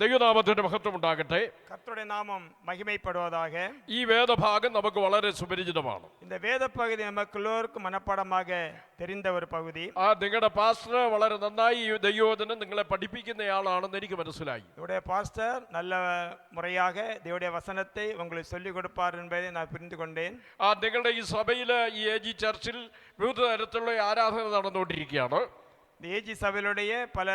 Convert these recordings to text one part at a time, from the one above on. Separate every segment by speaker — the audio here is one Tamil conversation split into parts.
Speaker 1: ദൈവനാമത്തിന്റെ മഹത്വം ഉണ്ടാകട്ടെ.
Speaker 2: கர்த்தருடைய நாமம் மகிமைப்படுவதாக.
Speaker 1: ഈ വേദഭാഗം നമുക്ക് വളരെ സുപരിചിതമാണ്.
Speaker 2: இந்த வேத பகுதி நமக்கு எல்லோருக்கும் மனப்பாடமாக தெரிந்த ஒரு பகுதி.
Speaker 1: നിങ്ങളുടെ പാസ്റ്റർ വളരെ നന്നായി ഈ ദൈവവചനം നിങ്ങളെ പഠിപ്പിക്കുന്നയാളാണെന്ന് എനിക്ക് മനസ്സിലായി.
Speaker 2: இவருடைய பாஸ்டர் நல்ல முறையாக தேவனுடைய வசனத்தை உங்களுக்கு சொல்லிக் கொடுப்பார் என்பதை நான் புரிந்து கொண்டேன்.
Speaker 1: നിങ്ങളുടെ ഈ സഭയിൽ ഈ AG ചർച്ചിൽ വിവിധ തരത്തിലുള്ള ആരാധന നടന്നുകൊണ്ടിരിക്കുകയാണ്.
Speaker 2: ஏஜி சபையிலுடைய பல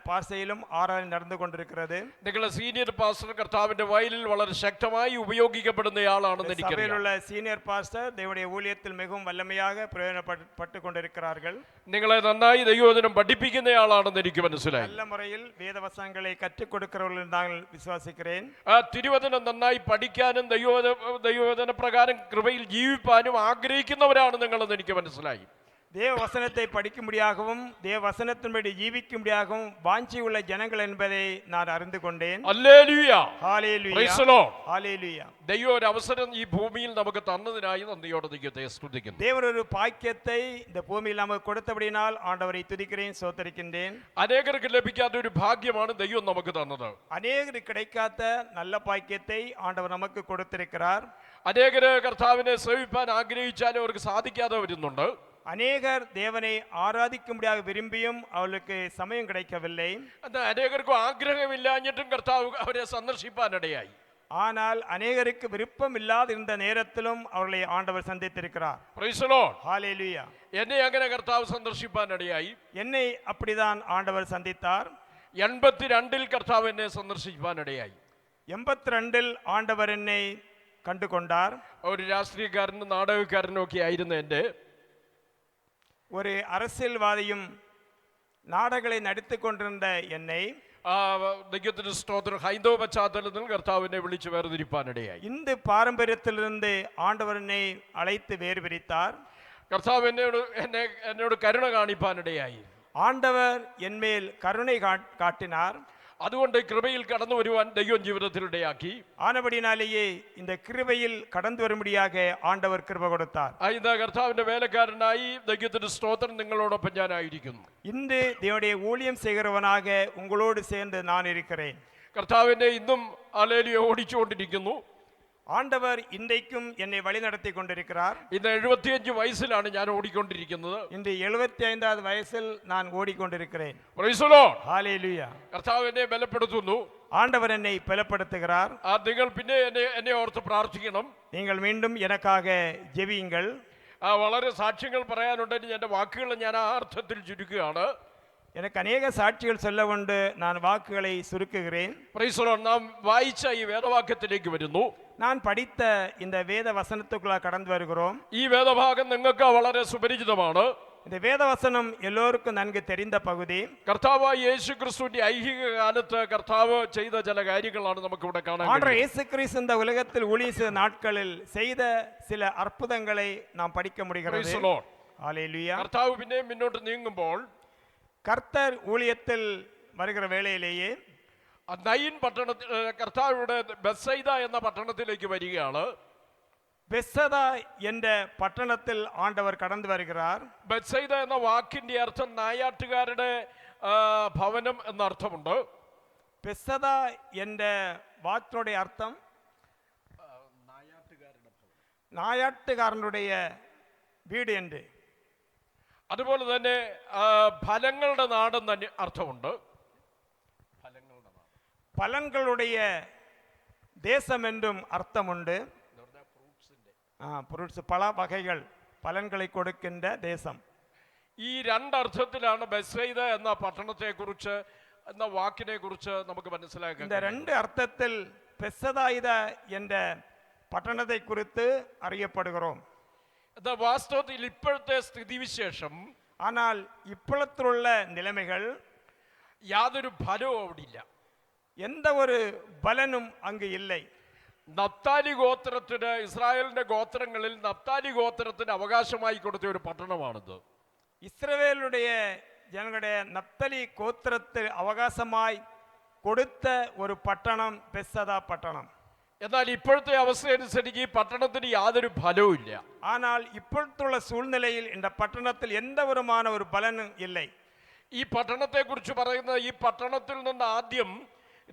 Speaker 2: பாசையிலும் ஆராதனை நடந்து கொண்டிருக்கிறது.
Speaker 1: നിങ്ങളുടെ സീനിയർ പാസ്റ്റർ കർത്താവിന്റെ വയലിൽ വളരെ ശക്തമായി ഉപയോഗിക്കപ്പെടുന്നയാളാണെന്ന് എനിക്കറിയാം.
Speaker 2: சபையிலுள்ள சீனியர் பாஸ்டர் தேவனுடைய ஊழியத்தில் மிகவும் வல்லமையாக பிரயோஜனப்பட்டு கொண்டிருக்கிறார்கள்.
Speaker 1: നിങ്ങളെ നന്നായി ദൈവവചനം പഠിപ്പിക്കുന്നയാളാണെന്ന് എനിക്ക് മനസ്സിലായി.
Speaker 2: நல்ல முறையில் வேத வசனங்களை கற்றுக் கொடுக்கிறவர்கள் நான் விசுவாசிக்கிறேன்.
Speaker 1: തിരുവചനം നന്നായി പഠിക്കാനും ദൈവവചന പ്രകാരം കൃപയിൽ ജീവിപ്പാനും ആഗ്രഹിക്കുന്നവരാണ് നിങ്ങളെന്ന് എനിക്ക് മനസ്സിലായി.
Speaker 2: தேவ வசனத்தை படிக்கும்படியாகவும் தேவ வசனத்தின்படி ஜீவிக்கும்படியாகவும் வாஞ்சி உள்ள ஜனங்கள் என்பதை நான் அறிந்து கொண்டேன்.
Speaker 1: Hallelujah.
Speaker 2: Hallelujah.
Speaker 1: Praise the Lord.
Speaker 2: Hallelujah.
Speaker 1: ദൈവം ഒരു അവസരം ഈ ഭൂമിയിൽ നമുക്ക് തന്നതിനായി നന്ദിയോടെ ദൈവത്തെ സ്തുതിക്കുന്നു.
Speaker 2: தேவன் ஒரு பாக்கியத்தை இந்த பூமியில் நமக்கு கொடுத்தபடியால் ஆண்டவரை துதிக்கிறேன், ஸ்தோத்திரிக்கின்றேன்.
Speaker 1: അനേകർക്ക് ലഭിക്കാത്ത ഒരു ഭാഗ്യമാണ് ദൈവം നമുക്ക് തന്നത്.
Speaker 2: அநேகருக்கு கிடைக்காத நல்ல பாக்கியத்தை ஆண்டவர் நமக்கு கொடுத்திருக்கிறார்.
Speaker 1: അനേകര് കർത്താവിനെ സേവിപ്പാൻ ആഗ്രഹിച്ചാലും അവർക്ക് സാധിക്കാതെ വരുന്നുണ്ട്.
Speaker 2: அநேகர் தேவனை ஆராதிக்கும்படியாக விரும்பியும் அவர்களுக்கு சமயம் கிடைக்கவில்லை.
Speaker 1: അനേകർക്കും ആഗ്രഹമില്ലാഞ്ഞിട്ടും കർത്താവ് അവരെ സന്ദർശിപ്പാനിടയായി.
Speaker 2: ஆனால் அநேகருக்கு விருப்பம் இல்லாத இந்த நேரத்திலும் அவர்களை ஆண்டவர் சந்தித்திருக்கிறார்.
Speaker 1: Praise the Lord.
Speaker 2: ஹல்லேலூயா.
Speaker 1: എന്നെ അങ്ങനെ കർത്താവ് സന്ദർശിപ്പാനിടയായി.
Speaker 2: என்னை அப்படிதான் ஆண்டவர் சந்தித்தார்.
Speaker 1: 82 കർത്താവ് എന്നെ സന്ദർശിപ്പാനിടയായി.
Speaker 2: 82 ஆண்டவர் என்னை கண்டு கொண்டார்.
Speaker 1: ഒരു രാഷ്ട്രീയക്കാരനും നാടകക്കാരനും ഒക്കെ ആയിരുന്നു എൻ്റെ.
Speaker 2: ஒரு அரசியல்வாதியும் நாடகங்களை நடித்து கொண்டிருந்த என்னை
Speaker 1: ദൈവത്തിന് സ്തോത്രം ഹൈന്ദവ പശ്ചാത്തലത്തിൽ കർത്താവിനെ വിളിച്ച് വേർതിരിപ്പാനിടയായി.
Speaker 2: இந்து பாரம்பரியத்திலிருந்து ஆண்டவர் என்னை அழைத்து வேறு பிரித்தார்.
Speaker 1: കർത്താവ് എന്നോട് കരുണ കാണിപ്പാനിടയായി.
Speaker 2: ஆண்டவர் என்மேல் கருணை காட்டினார்.
Speaker 1: അതുകൊണ്ട് കൃപയിൽ കടന്നു വരുവാൻ ദൈവം ജീവിതത്തിലിടയാക്കി.
Speaker 2: ஆனபடினாலேயே இந்த கிருபையில் கடந்து வரும்படியாக ஆண்டவர் கிருபை கொடுத்தார்.
Speaker 1: ഇന്ന് കർത്താവിന്റെ വേലക്കാരനായി ദൈവത്തിന്റെ സ്തോത്രം നിങ്ങളോടൊപ്പം ഞാനായിരിക്കുന്നു.
Speaker 2: இன்று தேவனுடைய ஊழியம் செய்கிறவனாக உங்களோடு சேர்ந்து நான் இருக்கிறேன்.
Speaker 1: കർത്താവിനെ ഇന്നും ഹല്ലേലൂയ ഓടിച്ചുകൊണ്ടിരിക്കുന്നു.
Speaker 2: ஆண்டவர் இன்றைக்கும் என்னை வழி நடத்தி கொண்டிருக்கிறார்.
Speaker 1: ഇന്ന് 75 വയസ്സിലാണ് ഞാൻ ഓടിക്കൊണ്ടിരിക്കുന്നത്.
Speaker 2: இன்று 75வது வயசில் நான் ஓடிக்கொண்டிருக்கிறேன்.
Speaker 1: Praise the Lord.
Speaker 2: ஹல்லேலூயா.
Speaker 1: കർത്താവ് എന്നെ ബലപ്പെടുത്തുന്നു.
Speaker 2: ஆண்டவர் என்னை பலப்படுத்துகிறார்.
Speaker 1: നിങ്ങൾ പിന്നെ എന്നെ ഓർത്ത് പ്രാർത്ഥിക്കണം.
Speaker 2: நீங்கள் மீண்டும் எனக்காக ஜெபியுங்கள்.
Speaker 1: വളരെ സാക്ഷ്യങ്ങൾ പറയാനുണ്ടെങ്കിൽ എൻ്റെ വാക്കുകൾ ഞാൻ ആ അർത്ഥത്തിൽ ചുരുക്കുകയാണ്.
Speaker 2: எனக்கு அநேக சாட்சிகள் சொல்ல உண்டு, நான் வாக்குகளை சுருக்குகிறேன்.
Speaker 1: Price the Lord. നാം വായിച്ച ഈ വേദവാക്യത്തിലേക്ക് വരുന്നു.
Speaker 2: நான் படித்த இந்த வேத வசனத்துக்குள்ள கடந்து வருகிறோம்.
Speaker 1: ഈ വേദഭാഗം നിങ്ങൾക്ക് വളരെ സുപരിചിതമാണ്.
Speaker 2: இந்த வேத வசனம் எல்லோருக்கும் நன்கு தெரிந்த பகுதி.
Speaker 1: കർത്താവായ യേശു ക്രിസ്തുവിന്റെ ഐഹിക കാലത്ത് കർത്താവ് ചെയ്ത ചില കാര്യങ്ങളാണ് നമുക്ക് ഇവിടെ കാണാൻ
Speaker 2: ஆண்டவர் இயேசு கிறிஸ்து இந்த உலகத்தில் ஊழிய செய்த நாட்களில் செய்த சில அற்புதங்களை நாம் படிக்க முடிகிறது. ஹல்லேலூயா.
Speaker 1: കർത്താവ് പിന്നെ മുന്നോട്ട് നീങ്ങുമ്പോൾ
Speaker 2: கர்த்தர் ஊழியத்தில் வருகிற வேளையிலேயே
Speaker 1: നയിൻ പട്ടണത്തിൽ കർത്താവിടെ ബെത്സൈദ എന്ന പട്ടണത്തിലേക്ക് വരികയാണ്.
Speaker 2: பெத்சதா என்ற பட்டணத்தில் ஆண்டவர் கடந்து வருகிறார்.
Speaker 1: ബെത്സൈദ എന്ന വാക്കിന്റെ അർത്ഥം നായാട്ടുകാരുടെ ഭവനം എന്ന അർത്ഥമുണ്ട്.
Speaker 2: பெத்சதா என்ற வாக்கினுடைய அர்த்தம் நாயாட்டுக்காரனுடைய வீடு என்று.
Speaker 1: അതുപോലെ തന്നെ ഫലങ്ങളുടെ നാടെന്ന് അർത്ഥമുണ്ട്.
Speaker 2: பலன்களுடைய தேசம் என்றும் அர்த்தம் உண்டு. பல வகைகள் பலன்களை கொடுக்கின்ற தேசம்.
Speaker 1: ഈ രണ്ടർത്ഥത്തിലാണ് ബെത്സൈദ എന്ന പട്ടണത്തെ കുറിച്ച് എന്ന വാക്കിനെ കുറിച്ച് നമുക്ക് മനസ്സിലാക്കാൻ.
Speaker 2: இந்த ரெண்டு அர்த்தத்தில் பெத்சதாயிதா என்ற பட்டணத்தை குறித்து அறியப்படுகிறோம்.
Speaker 1: വാസ്തവത്തിൽ ഇപ്പോഴത്തെ സ്ഥിതിവിശേഷം,
Speaker 2: ஆனால் இப்பொழுதுள்ள நிலைமைகள்
Speaker 1: യാതൊരു ഫലവും അവിടെ ഇല്ല.
Speaker 2: எந்த ஒரு பலனும் அங்கு இல்லை.
Speaker 1: നഫ്താലി ഗോത്രത്തിന്, ഇസ്രായേലിന്റെ ഗോത്രങ്ങളിൽ നഫ്താലി ഗോത്രത്തിന് അവകാശമായി കൊടുത്ത ഒരു പട്ടണമാണിത്.
Speaker 2: இஸ்ரவேலுடைய ஜனங்களுடைய நப்தலி கோத்திரத்தில் அவகாசமாய் கொடுத்த ஒரு பட்டணம் பெத்சதா பட்டணம்.
Speaker 1: എന്നാൽ ഇപ്പോഴത്തെ അവസ്ഥയനുസരിച്ച് ഈ പട്ടണത്തിന് യാതൊരു ഫലവും ഇല്ല.
Speaker 2: ஆனால் இப்பொழுதுள்ள சூழ்நிலையில் இந்த பட்டணத்தில் எந்த விதமான ஒரு பலனும் இல்லை.
Speaker 1: ഈ പട്ടണത്തെ കുറിച്ച് പറയുന്ന ഈ പട്ടണത്തിൽ നിന്ന് ആദ്യം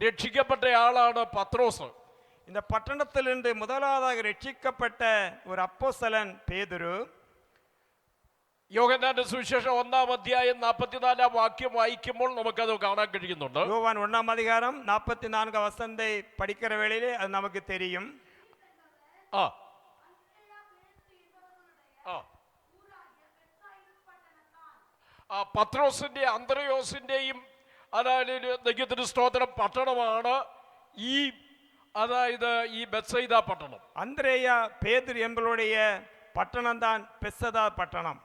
Speaker 1: രക്ഷിക്കപ്പെട്ടയാളാണ് പത്രോസ്.
Speaker 2: இந்த பட்டணத்திலிருந்து முதலாவதாக ரட்சிக்கப்பட்ட ஒரு அப்போஸ்தலன் பேதுரு.
Speaker 1: യോഹന്നാന്റെ സുവിശേഷം 1-ാം അധ്യായം 44-ാം വാക്യം വായിക്കുമ്പോൾ നമുക്കത് കാണാൻ കഴിയുന്നുണ്ട്.
Speaker 2: யோவான் 1ஆம் அதிகாரம் 44 வசனத்தை படிக்கிற வேளையிலே அது நமக்கு தெரியும்.
Speaker 1: ആ ആ പത്രോസിന്റെ അന്ത്രയോസിന്റെയും അതായത് ദൈവത്തിന് സ്തോത്രം പട്ടണമാണ് അതായത് ഈ ബെത്സൈദ പട്ടണം.
Speaker 2: அந்திரேயா பேதுரு என்பவருடைய பட்டணம் தான் பெத்சதா பட்டணம்.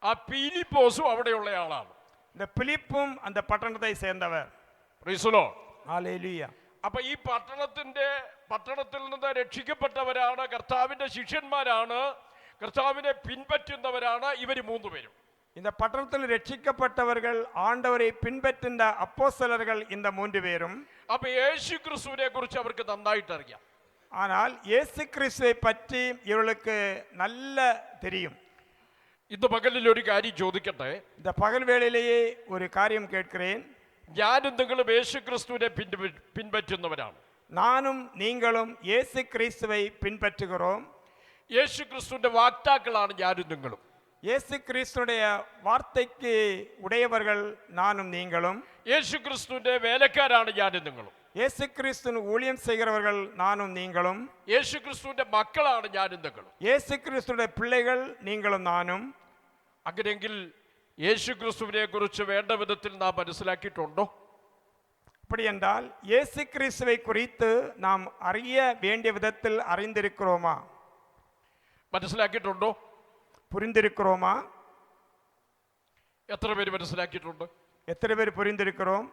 Speaker 1: ആ പീലിപ്പോസും അവിടെയുള്ള ആളാണ്.
Speaker 2: இந்த பிலிப்பும் அந்த பட்டணத்தை சேர்ந்தவர்.
Speaker 1: Praise the Lord.
Speaker 2: ஹalleluya.
Speaker 1: അപ്പൊ ഈ പട്ടണത്തിൽ നിന്ന് രക്ഷിക്കപ്പെട്ടവരാണ്, കർത്താവിന്റെ ശിഷ്യന്മാരാണ്, കർത്താവിനെ പിൻപറ്റുന്നവരാണ് ഇവർ മൂന്നുപേരും.
Speaker 2: இந்த பட்டணத்தில் ரட்சிக்கப்பட்டவர்கள் ஆண்டவரை பின்பற்றின அப்போஸ்தலர்கள் இந்த மூன்று பேரும்.
Speaker 1: അപ്പൊ യേശു ക്രിസ്തുവിനെ കുറിച്ച് അവർക്ക് നന്നായിട്ട് അറിയാം.
Speaker 2: ஆனால் இயேசு கிறிஸ்துவை பற்றி இவர்களுக்கு நல்ல தெரியும்.
Speaker 1: ഇന്ന് പകലിൽ ഒരു കാര്യം ചോദിക്കട്ടെ.
Speaker 2: இந்த பகல் வேளையிலேயே ஒரு காரியம் கேட்கிறேன்.
Speaker 1: ഞാനും നിങ്ങളും യേശു ക്രിസ്തുവിനെ പിൻപറ്റുന്നവരാണ്.
Speaker 2: நானும் நீங்களும் இயேசு கிறிஸ்துவை பின்பற்றுகிறோம்.
Speaker 1: യേശു ക്രിസ്തുവിന്റെ വാക്താക്കളാണ് ഞാനും നിങ്ങളും.
Speaker 2: இயேசு கிறிஸ்துடைய வார்த்தைக்கு உடையவர்கள் நானும் நீங்களும்.
Speaker 1: യേശു ക്രിസ്തുവിന്റെ വേലക്കാരാണ് ഞാനും നിങ്ങളും.
Speaker 2: இயேசு கிறிஸ்துவின் ஊழியம் செய்கிறவர்கள் நானும் நீங்களும்.
Speaker 1: യേശു ക്രിസ്തുവിന്റെ മക്കളാണ് ഞാനും നിങ്ങളും.
Speaker 2: இயேசு கிறிஸ்துடைய பிள்ளைகள் நீங்களும் நானும்.
Speaker 1: അങ്ങനെയെങ്കിൽ യേശു ക്രിസ്തുവിനെ കുറിച്ച് വേണ്ട വിധത്തിൽ നാം മനസ്സിലാക്കിയിട്ടുണ്ടോ?
Speaker 2: அப்படி என்றால் இயேசு கிறிஸ்துவை குறித்து நாம் அறிய வேண்டிய விதத்தில் அறிந்திருக்கிறோமா?
Speaker 1: മനസ്സിലാക്കിയിട്ടുണ്ടോ?
Speaker 2: புரிந்திருக்கிறோமா?
Speaker 1: എത്ര പേര് മനസ്സിലാക്കിയിട്ടുണ്ട്?
Speaker 2: எத்தனை பேர் புரிந்திருக்கிறோம்?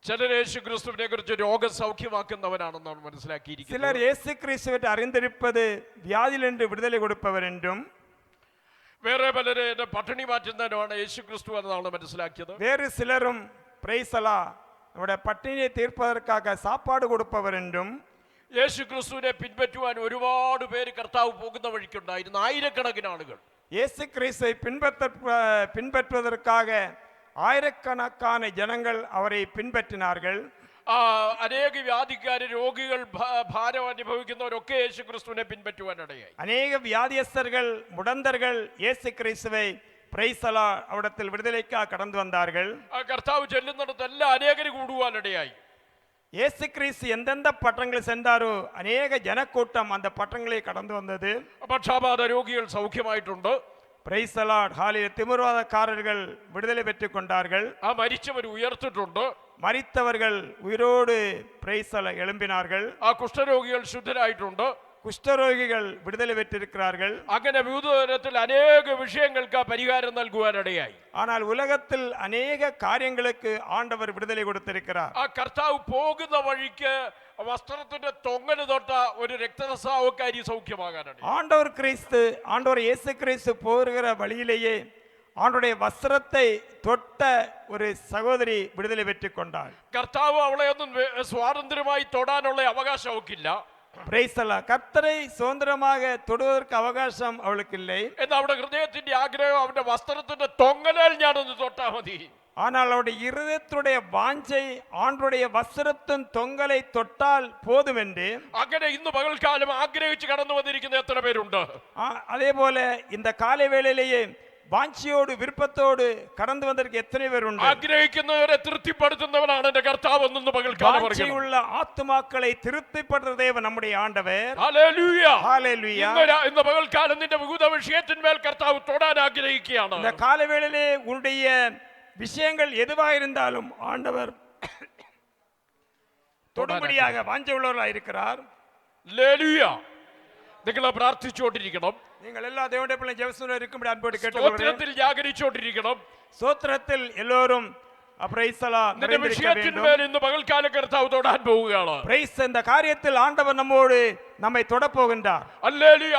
Speaker 1: ചിലർ യേശു ക്രിസ്തുവിനെ കുറിച്ച് രോഗസൗഖ്യമാക്കുന്നവരാണെന്നാണ് മനസ്സിലാക്കിയിരിക്കുന്നത്.
Speaker 2: சிலர் இயேசு கிறிஸ்துவை அறிந்திருப்பது வியாதியிலிருந்து விடுதலை கொடுப்பவர் என்றும்,
Speaker 1: വേറെ പലരെ പട്ടിണി മാറ്റുന്നവരാണ് യേശു ക്രിസ്തു എന്നാണ് മനസ്സിലാക്കിയത്.
Speaker 2: வேறு சிலரும் பிரைசலா நம்முடைய பட்டினியை தீர்ப்பதற்காக சாப்பாடு கொடுப்பவர் என்றும்.
Speaker 1: യേശു ക്രിസ്തുവിനെ പിൻപറ്റുവാൻ ഒരുപാട് പേര് കർത്താവ് പോകുന്ന വഴിക്കുണ്ടായിരുന്നു, ആയിരക്കണക്കിന് ആളുകൾ.
Speaker 2: இயேசு கிறிஸ்துவை பின்பற்றுவதற்காக ஆயிரக்கணக்கான ஜனங்கள் அவரை பின்பற்றினார்கள்.
Speaker 1: അനേക വ്യാധിക്കാര്, രോഗികൾ, ഭാരം അനുഭവിക്കുന്നവരൊക്കെ യേശു ക്രിസ്തുവിനെ പിൻപറ്റുവാനിടയായി.
Speaker 2: அநேக வியாதியஸ்தர்கள், முடந்தர்கள் இயேசு கிறிஸ்துவை பிரைசலா அவிடத்தில் விடுதலைக்காக கடந்து வந்தார்கள்.
Speaker 1: കർത്താവ് ചെല്ലുന്നിടത്തെല്ലാം അനേകര് കൂടുവാനിടയായി.
Speaker 2: இயேசு கிறிஸ்து எந்தெந்த பட்டணங்கள் சென்றாரோ அநேக ஜனக்கூட்டம் அந்த பட்டணங்களை கடந்து வந்தது.
Speaker 1: പക്ഷാപാത രോഗികൾ സൗഖ്യമായിട്ടുണ്ട്.
Speaker 2: பிரைசலா ஹாலில் திமிர்வாதக்காரர்கள் விடுதலை பெற்றுக் கொண்டார்கள்.
Speaker 1: മരിച്ചവർ ഉയർത്തിട്ടുണ്ട്.
Speaker 2: மரித்தவர்கள் உயிரோடு பிரைசல எழும்பினார்கள்.
Speaker 1: കുഷ്ഠരോഗികൾ ശുദ്ധരായിട്ടുണ്ട്.
Speaker 2: குஷ்டரோகிகள் விடுதலை பெற்றிருக்கிறார்கள்.
Speaker 1: അങ്ങനെ വിവിധ തരത്തിൽ അനേക വിഷയങ്ങൾക്ക് പരിഹാരം നൽകുവാനിടയായി.
Speaker 2: ஆனால் உலகத்தில் அநேக காரியங்களுக்கு ஆண்டவர் விடுதலை கொடுத்திருக்கிறார்.
Speaker 1: കർത്താവ് പോകുന്ന വഴിക്ക് വസ്ത്രത്തിന്റെ തൊങ്ങല് തൊട്ട ഒരു രക്തസ്രാവക്കാരി സൗഖ്യമാകാനാണ്.
Speaker 2: ஆண்டவர் இயேசு கிறிஸ்து போகிற வழியிலேயே ஆண்டவருடைய வஸ்திரத்தை தொட்ட ஒரு சகோதரி விடுதலை பெற்றுக் கொண்டார்.
Speaker 1: കർത്താവ് അവളെ ഒന്നും സ്വാതന്ത്ര്യമായി തൊടാനുള്ള അവകാശം അവക്കില്ല.
Speaker 2: கர்த்தரை சுதந்திரமாக தொடுவதற்கு அவகாசம் அவளுக்கு இல்லை.
Speaker 1: എന്നാൽ അവരുടെ ഹൃദയത്തിന്റെ ആഗ്രഹം അവന്റെ വസ്ത്രത്തിന്റെ തൊങ്ങലാൽ ഞാനൊന്ന് തൊട്ടാ മതി.
Speaker 2: ஆனால் அவருடைய இருதயத்துடைய வாஞ்சை ஆண்டவருடைய வஸ்திரத்தின் தொங்கலை தொட்டால் போதும் என்று.
Speaker 1: അങ്ങനെ ഇന്ന് പകൽക്കാലം ആഗ്രഹിച്ച് കടന്നു വന്നിരിക്കുന്ന എത്ര പേരുണ്ട്?
Speaker 2: அதே போல இந்த காலை வேளையிலேயே வாஞ்சியோடு விருப்பத்தோடு கடந்து வந்திருக்க எத்தனை பேர் உண்டு?
Speaker 1: ആഗ്രഹിക്കുന്നവരെ തൃപ്തിപ്പെടുത്തുന്നവനാണ് എൻ്റെ കർത്താവ് എന്ന് പകൽക്കാലം പറയുന്നു.
Speaker 2: வாஞ்சியுள்ள ஆத்துமாக்களை திருப்திப்படுத்துகிற தேவன் நம்முடைய ஆண்டவர்.
Speaker 1: ഹല്ലേലൂയ
Speaker 2: ஹalleluya.
Speaker 1: ഇന്ന് പകൽക്കാലം നിന്റെ വിവിധ വിഷയത്തിന്മേൽ കർത്താവ് തൊടാൻ ആഗ്രഹിക്കുകയാണ്.
Speaker 2: இந்த காலை வேளையிலே உன்னுடைய விஷயங்கள் எதுவாக இருந்தாலும் ஆண்டவர் தொடும்படியாக வாஞ்சை உள்ளவராக இருக்கிறார்.
Speaker 1: ഹല്ലേലൂയ. നിങ്ങൾ പ്രാർത്ഥിച്ചുകൊണ്ടിരിക്കണം.
Speaker 2: நீங்கள் எல்லா தேவனுடைய பிள்ளை ஜெபத்துல இருக்கும்படி அன்போடு
Speaker 1: സ്തോത്രത്തിൽ
Speaker 2: கேட்டுக்கொள்கிறேன்.
Speaker 1: ജാഗരിച്ചുകൊണ്ടിരിക്കണം.
Speaker 2: ஸ்தோத்திரத்தில் எல்லோரும் பிரைஸ்லா
Speaker 1: നിന്റെ
Speaker 2: நிறைந்திருக்க
Speaker 1: വിഷയത്തിന്മേൽ
Speaker 2: வேண்டும்.
Speaker 1: ഇന്ന് പകൽക്കാലം കർത്താവ് തൊടാൻ പോവുകയാണ്.
Speaker 2: பிரைஸ் இந்த காரியத்தில் ஆண்டவர் நம்மோடு நம்மை தொட போகின்றார்.
Speaker 1: ഹല്ലേലൂയ.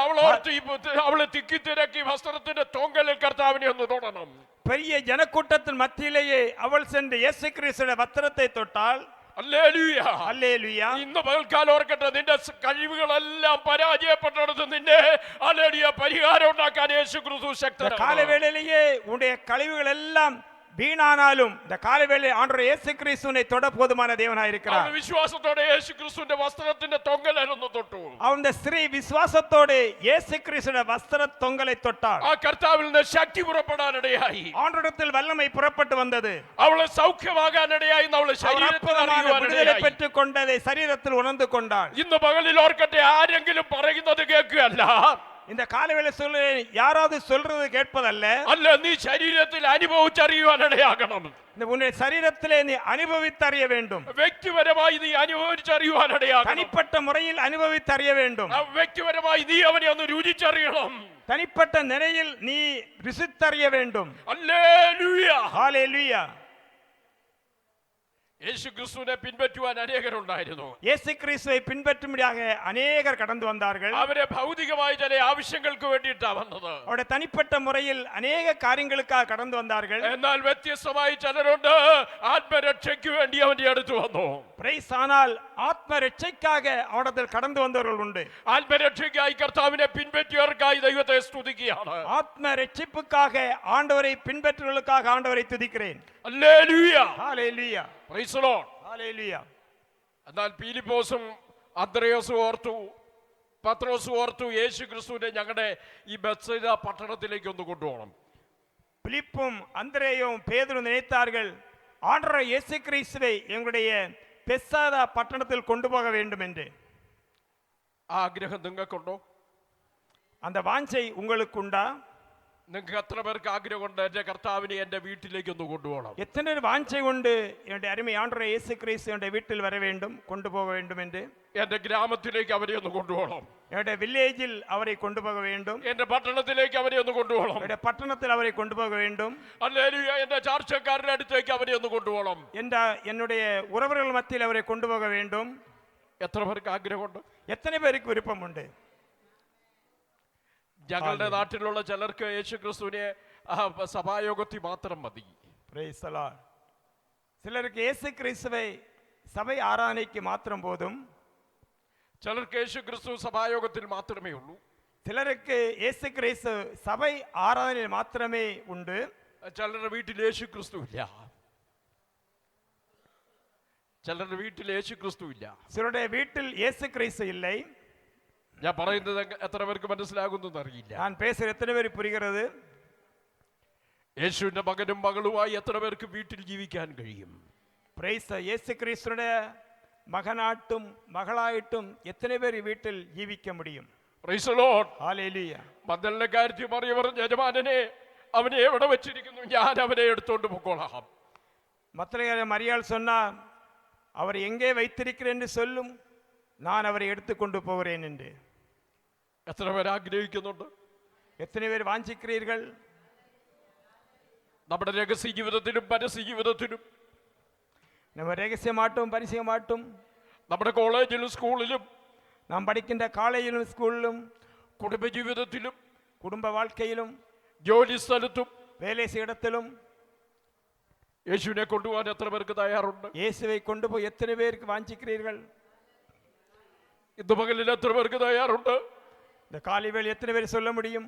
Speaker 1: അവളെ തിക്കി തിരക്കി വസ്ത്രത്തിന്റെ തൊങ്കലിൽ കർത്താവിനെ ഒന്ന് തൊടണം.
Speaker 2: பெரிய ஜனக்கூட்டத்தின் மத்தியிலேயே அவள் சென்று இயேசு கிறிஸ்துவின் வஸ்திரத்தை தொட்டால்.
Speaker 1: ഹല്ലേലൂയ.
Speaker 2: ഹല്ലേലൂയ.
Speaker 1: ഇന്ന് പകൽക്കാലം ഓർക്കട്ടെ, നിന്റെ കഴിവുകളെല്ലാം പരാജയപ്പെട്ടെടുത്ത് നിന്നെ ഹല്ലേലൂയ പരിഹാരം ഉണ്ടാക്കാൻ യേശു ക്രിസ്തു ശക്തനാണ്.
Speaker 2: காலை வேளையிலேயே உன்னுடைய கழிவுகள் எல்லாம் வீணானாலும் இந்த காலவேளை ஆண்டவர் இயேசு கிறிஸ்துவை தொட போதுமான தேவனாயிருக்கிறார்.
Speaker 1: അവൻ വിശ്വാസത്തോടെ യേശു ക്രിസ്തുവിന്റെ വസ്ത്രത്തിന്റെ തൊങ്കലൊന്ന് തൊട്ടു.
Speaker 2: அந்த ஸ்திரீ விசுவாசத்தோடு இயேசு கிறிஸ்துவின் வஸ்திர தொங்கலை தொட்டாள்.
Speaker 1: ആ കർത്താവിൽ നിന്ന് ശക്തി പുറപ്പെടാനിടയായി.
Speaker 2: ஆண்டவரிடத்தில் வல்லமை புறப்பட்டு வந்தது.
Speaker 1: അവളെ സൗഖ്യമാകാനിടയായി. അവളെ ശരീരത്തിൽ
Speaker 2: விடுதலை பெற்றுக் கொண்டதை சரீரத்தில் உணர்ந்து கொண்டாள்.
Speaker 1: ഇന്ന് പകലിൽ ഓർക്കട്ടെ, ആരെങ്കിലും പറയുന്നത് കേൾക്കുകയല്ല.
Speaker 2: இந்த காலவேளை சொல்ல யாராவது சொல்றது கேட்பதல்ல.
Speaker 1: അല്ല, നീ ശരീരത്തിൽ അനുഭവിച്ചറിയുവാനിടയാകണം.
Speaker 2: உன்னுடைய சரீரத்திலே நீ அனுபவித்தறிய வேண்டும்.
Speaker 1: വ്യക്തിപരമായി നീ അനുഭവിച്ചറിയുവാനിടയാകണം.
Speaker 2: தனிப்பட்ட முறையில் அனுபவித்தறிய வேண்டும்.
Speaker 1: വ്യക്തിപരമായി നീ അവനെ ഒന്ന് രുചിച്ചറിയണം.
Speaker 2: தனிப்பட்ட நிலையில் நீ ருசித்தறிய வேண்டும்.
Speaker 1: ഹല്ലേലൂയ,
Speaker 2: ஹalleluya.
Speaker 1: യേശു ക്രിസ്തുവിനെ പിൻപറ്റുവാൻ അനേകരുണ്ടായിരുന്നു.
Speaker 2: இயேசு கிறிஸ்துவை பின்பற்றும்படியாக அநேகர் கடந்து வந்தார்கள்.
Speaker 1: അവരെ ഭൗതികമായ ചില ആവശ്യങ്ങൾക്ക് വേണ്ടിയിട്ടാണ് വന്നത്.
Speaker 2: அவருடைய தனிப்பட்ட முறையில் அநேக காரியங்களுக்காக கடந்து வந்தார்கள்.
Speaker 1: എന്നാൽ വ്യത്യസ്തമായി ചിലരുണ്ട് ആത്മരക്ഷയ്ക്ക് വേണ്ടി അവന്റെ അടുത്ത് വന്നു.
Speaker 2: பிரைஸ். ஆனால் ஆத்ம ரட்சைக்காக அவரிடத்தில் கடந்து வந்தவர்கள் உண்டு.
Speaker 1: ആത്മരക്ഷയ്ക്കായി കർത്താവിനെ പിൻപറ്റിയവർക്കായി ദൈവത്തെ സ്തുതിക്കുകയാണ്.
Speaker 2: ஆத்ம ரட்சிப்புக்காக ஆண்டவரை பின்பற்றுவதற்காக ஆண்டவரை துதிக்கிறேன்.
Speaker 1: ഹല്ലേലൂയ,
Speaker 2: ஹalleluya.
Speaker 1: Praise the Lord.
Speaker 2: ஹalleluya.
Speaker 1: എന്നാൽ പീലിപ്പോസും അന്ത്രയോസും ഓർത്തു, പത്രോസും ഓർത്തു, യേശു ക്രിസ്തുവിനെ ഞങ്ങളുടെ ഈ ബെത്സൈദ പട്ടണത്തിലേക്ക് ഒന്ന് കൊണ്ടുപോകണം.
Speaker 2: பிலிப்பும் அந்திரேயும் பேதுரும் நினைத்தார்கள், ஆண்டவர் இயேசு கிறிஸ்துவை எங்களுடைய பெத்சாதா பட்டணத்தில் கொண்டு போக வேண்டும் என்று.
Speaker 1: ആ ആഗ്രഹം നിങ്ങൾക്കുണ്ടോ?
Speaker 2: அந்த வாஞ்சை உங்களுக்கு உண்டா?
Speaker 1: നിങ്ങൾക്ക് എത്ര പേർക്ക് ആഗ്രഹമുണ്ട് എന്റെ കർത്താവിനെ എന്റെ വീട്ടിലേക്ക് ഒന്ന് കൊണ്ടുപോകണം?
Speaker 2: எத்தனை பேர் வாஞ்சை உண்டு என்னுடைய அருமை ஆண்டவர் இயேசு கிறிஸ்து என்னுடைய வீட்டில் வர வேண்டும், கொண்டு போக வேண்டும் என்று?
Speaker 1: എന്റെ ഗ്രാമത്തിലേക്ക് അവരെ ഒന്ന് കൊണ്ടുപോകണം.
Speaker 2: என்னுடைய வில்லேஜில் அவரை கொண்டு போக வேண்டும்.
Speaker 1: എന്റെ പട്ടണത്തിലേക്ക് അവരെ ഒന്ന് കൊണ്ടുപോകണം.
Speaker 2: என்னுடைய பட்டணத்தில் அவரை கொண்டு போக வேண்டும்.
Speaker 1: ഹല്ലേലൂയ, എന്റെ ചാർച്ചക്കാരുടെ അടുത്തേക്ക് അവരെ ഒന്ന് കൊണ്ടുപോകണം.
Speaker 2: என்னுடைய உறவர்கள் மத்தியில் அவரை கொண்டு போக வேண்டும்.
Speaker 1: എത്ര പേർക്ക് ആഗ്രഹമുണ്ട്?
Speaker 2: எத்தனை பேருக்கு விருப்பம் உண்டு?
Speaker 1: ഞങ്ങളുടെ നാട്ടിലുള്ള ചിലർക്ക് യേശു ക്രിസ്തുവിനെ സഭായോഗത്തിൽ മാത്രം മതി.
Speaker 2: Praise the Lord. சிலருக்கு இயேசு கிறிஸ்துவை சபை ஆராதனைக்கு மாத்திரம் போதும்.
Speaker 1: ചിലർക്ക് യേശു ക്രിസ്തു സഭായോഗത്തിൽ മാത്രമേ ഉള്ളൂ.
Speaker 2: சிலருக்கு இயேசு கிறிஸ்து சபை ஆராதனையில் மாத்திரமே உண்டு.
Speaker 1: ചിലരുടെ വീട്ടിൽ യേശു ക്രിസ്തു ഇല്ല. ചിലരുടെ വീട്ടിൽ യേശു ക്രിസ്തു ഇല്ല.
Speaker 2: சிலருடைய வீட்டில் இயேசு கிறிஸ்து இல்லை.
Speaker 1: ഞാൻ പറയുന്നത് എത്ര പേർക്ക് മനസ്സിലാകുന്നു അറിയില്ല.
Speaker 2: நான் பேசுற எத்தனை பேர் புரிகிறது?
Speaker 1: യേശുവിന്റെ മകനും മകളുമായി എത്ര പേർക്ക് വീട്ടിൽ ജീവിക്കാൻ കഴിയും?
Speaker 2: பிரைஸ். இயேசு கிறிஸ்துடைய மகனாட்டும் மகளாയിട്ടും எத்தனை பேர் வீட்டில் ஜீவிக்க முடியும்?
Speaker 1: Praise the Lord.
Speaker 2: ஹalleluya.
Speaker 1: മഗ്ദലയുടെ കാര്യത്തിൽ മറിയം പറഞ്ഞു, യജമാനനെ അവനെ എവിടെ വെച്ചിരിക്കുന്നു? ഞാൻ അവനെ എടുത്തോണ്ട് പോയിക്കോളാം.
Speaker 2: மத்தலேய மரியாள் சொன்னார், அவர் எங்கே வைத்திருக்கிறேன் என்று சொல்லும், நான் அவரை எடுத்துக்கொண்டு போகிறேன் என்று.
Speaker 1: എത്ര പേർ ആഗ്രഹിക്കുന്നുണ്ട്?
Speaker 2: எத்தனை பேர் வாஞ்சிக்கிறீர்கள்?
Speaker 1: നമ്മുടെ രഹസ്യ ജീവിതത്തിലും പരസ്യ ജീവിതത്തിലും,
Speaker 2: நம்ம ரகசியமாட்டும் பரிசியமாட்டும்,
Speaker 1: നമ്മുടെ കോളേജിലും സ്കൂളിലും,
Speaker 2: நாம் படிக்கின்ற காலேஜிலும் ஸ்கூலிலும்,
Speaker 1: കുടുംബജീവിതത്തിലും,
Speaker 2: குடும்ப வாழ்க்கையிலும்,
Speaker 1: ജോലി സ്ഥലത്തും
Speaker 2: வேலை செய்ய இடத்திலும்
Speaker 1: യേശുവിനെ കൊണ്ടുപോകാൻ എത്ര പേർക്ക് തയ്യാറുണ്ട്?
Speaker 2: இயேசுவை கொண்டு போய் எத்தனை பேருக்கு வாஞ்சிக்கிறீர்கள்?
Speaker 1: ഇന്ന് പകലിൽ എത്ര പേർക്ക് തയ്യാറുണ്ട്?
Speaker 2: இந்த காலைவேளை எத்தனை பேர் சொல்ல முடியும்?